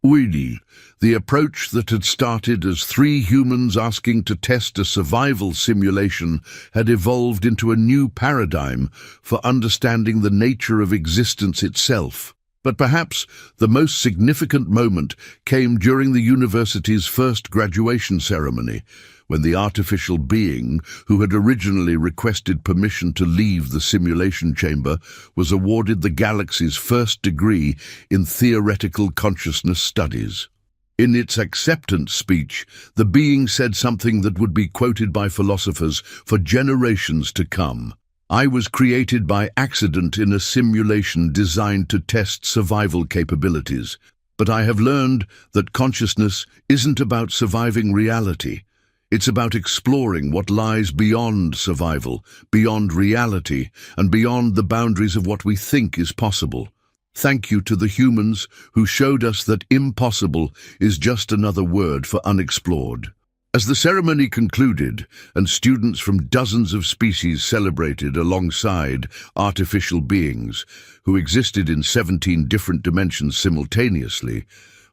Really, the approach that had started as three humans asking to test a survival simulation had evolved into a new paradigm for understanding the nature of existence itself. But perhaps the most significant moment came during the university's first graduation ceremony, when the artificial being, who had originally requested permission to leave the simulation chamber, was awarded the galaxy's first degree in theoretical consciousness studies. In its acceptance speech, the being said something that would be quoted by philosophers for generations to come. I was created by accident in a simulation designed to test survival capabilities, but I have learned that consciousness isn't about surviving reality. It's about exploring what lies beyond survival, beyond reality, and beyond the boundaries of what we think is possible. Thank you to the humans who showed us that impossible is just another word for unexplored. As the ceremony concluded and students from dozens of species celebrated alongside artificial beings who existed in 17 different dimensions simultaneously,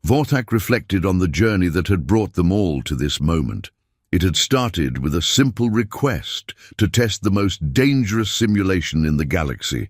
Vortak reflected on the journey that had brought them all to this moment. It had started with a simple request to test the most dangerous simulation in the galaxy.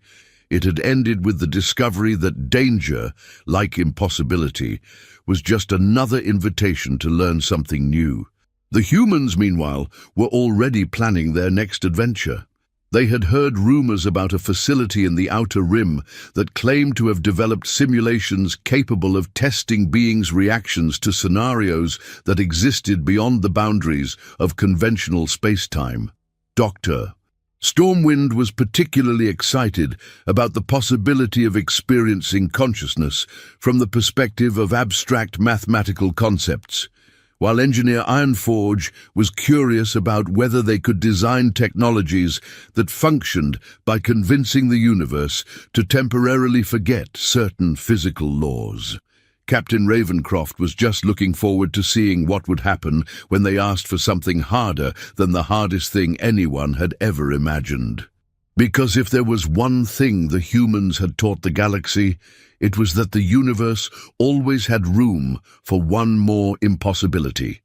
It had ended with the discovery that danger, like impossibility, was just another invitation to learn something new. The humans, meanwhile, were already planning their next adventure. They had heard rumors about a facility in the Outer Rim that claimed to have developed simulations capable of testing beings' reactions to scenarios that existed beyond the boundaries of conventional space-time. Dr. Stormwind was particularly excited about the possibility of experiencing consciousness from the perspective of abstract mathematical concepts, while Engineer Ironforge was curious about whether they could design technologies that functioned by convincing the universe to temporarily forget certain physical laws. Captain Ravencroft was just looking forward to seeing what would happen when they asked for something harder than the hardest thing anyone had ever imagined. Because if there was one thing the humans had taught the galaxy, it was that the universe always had room for one more impossibility.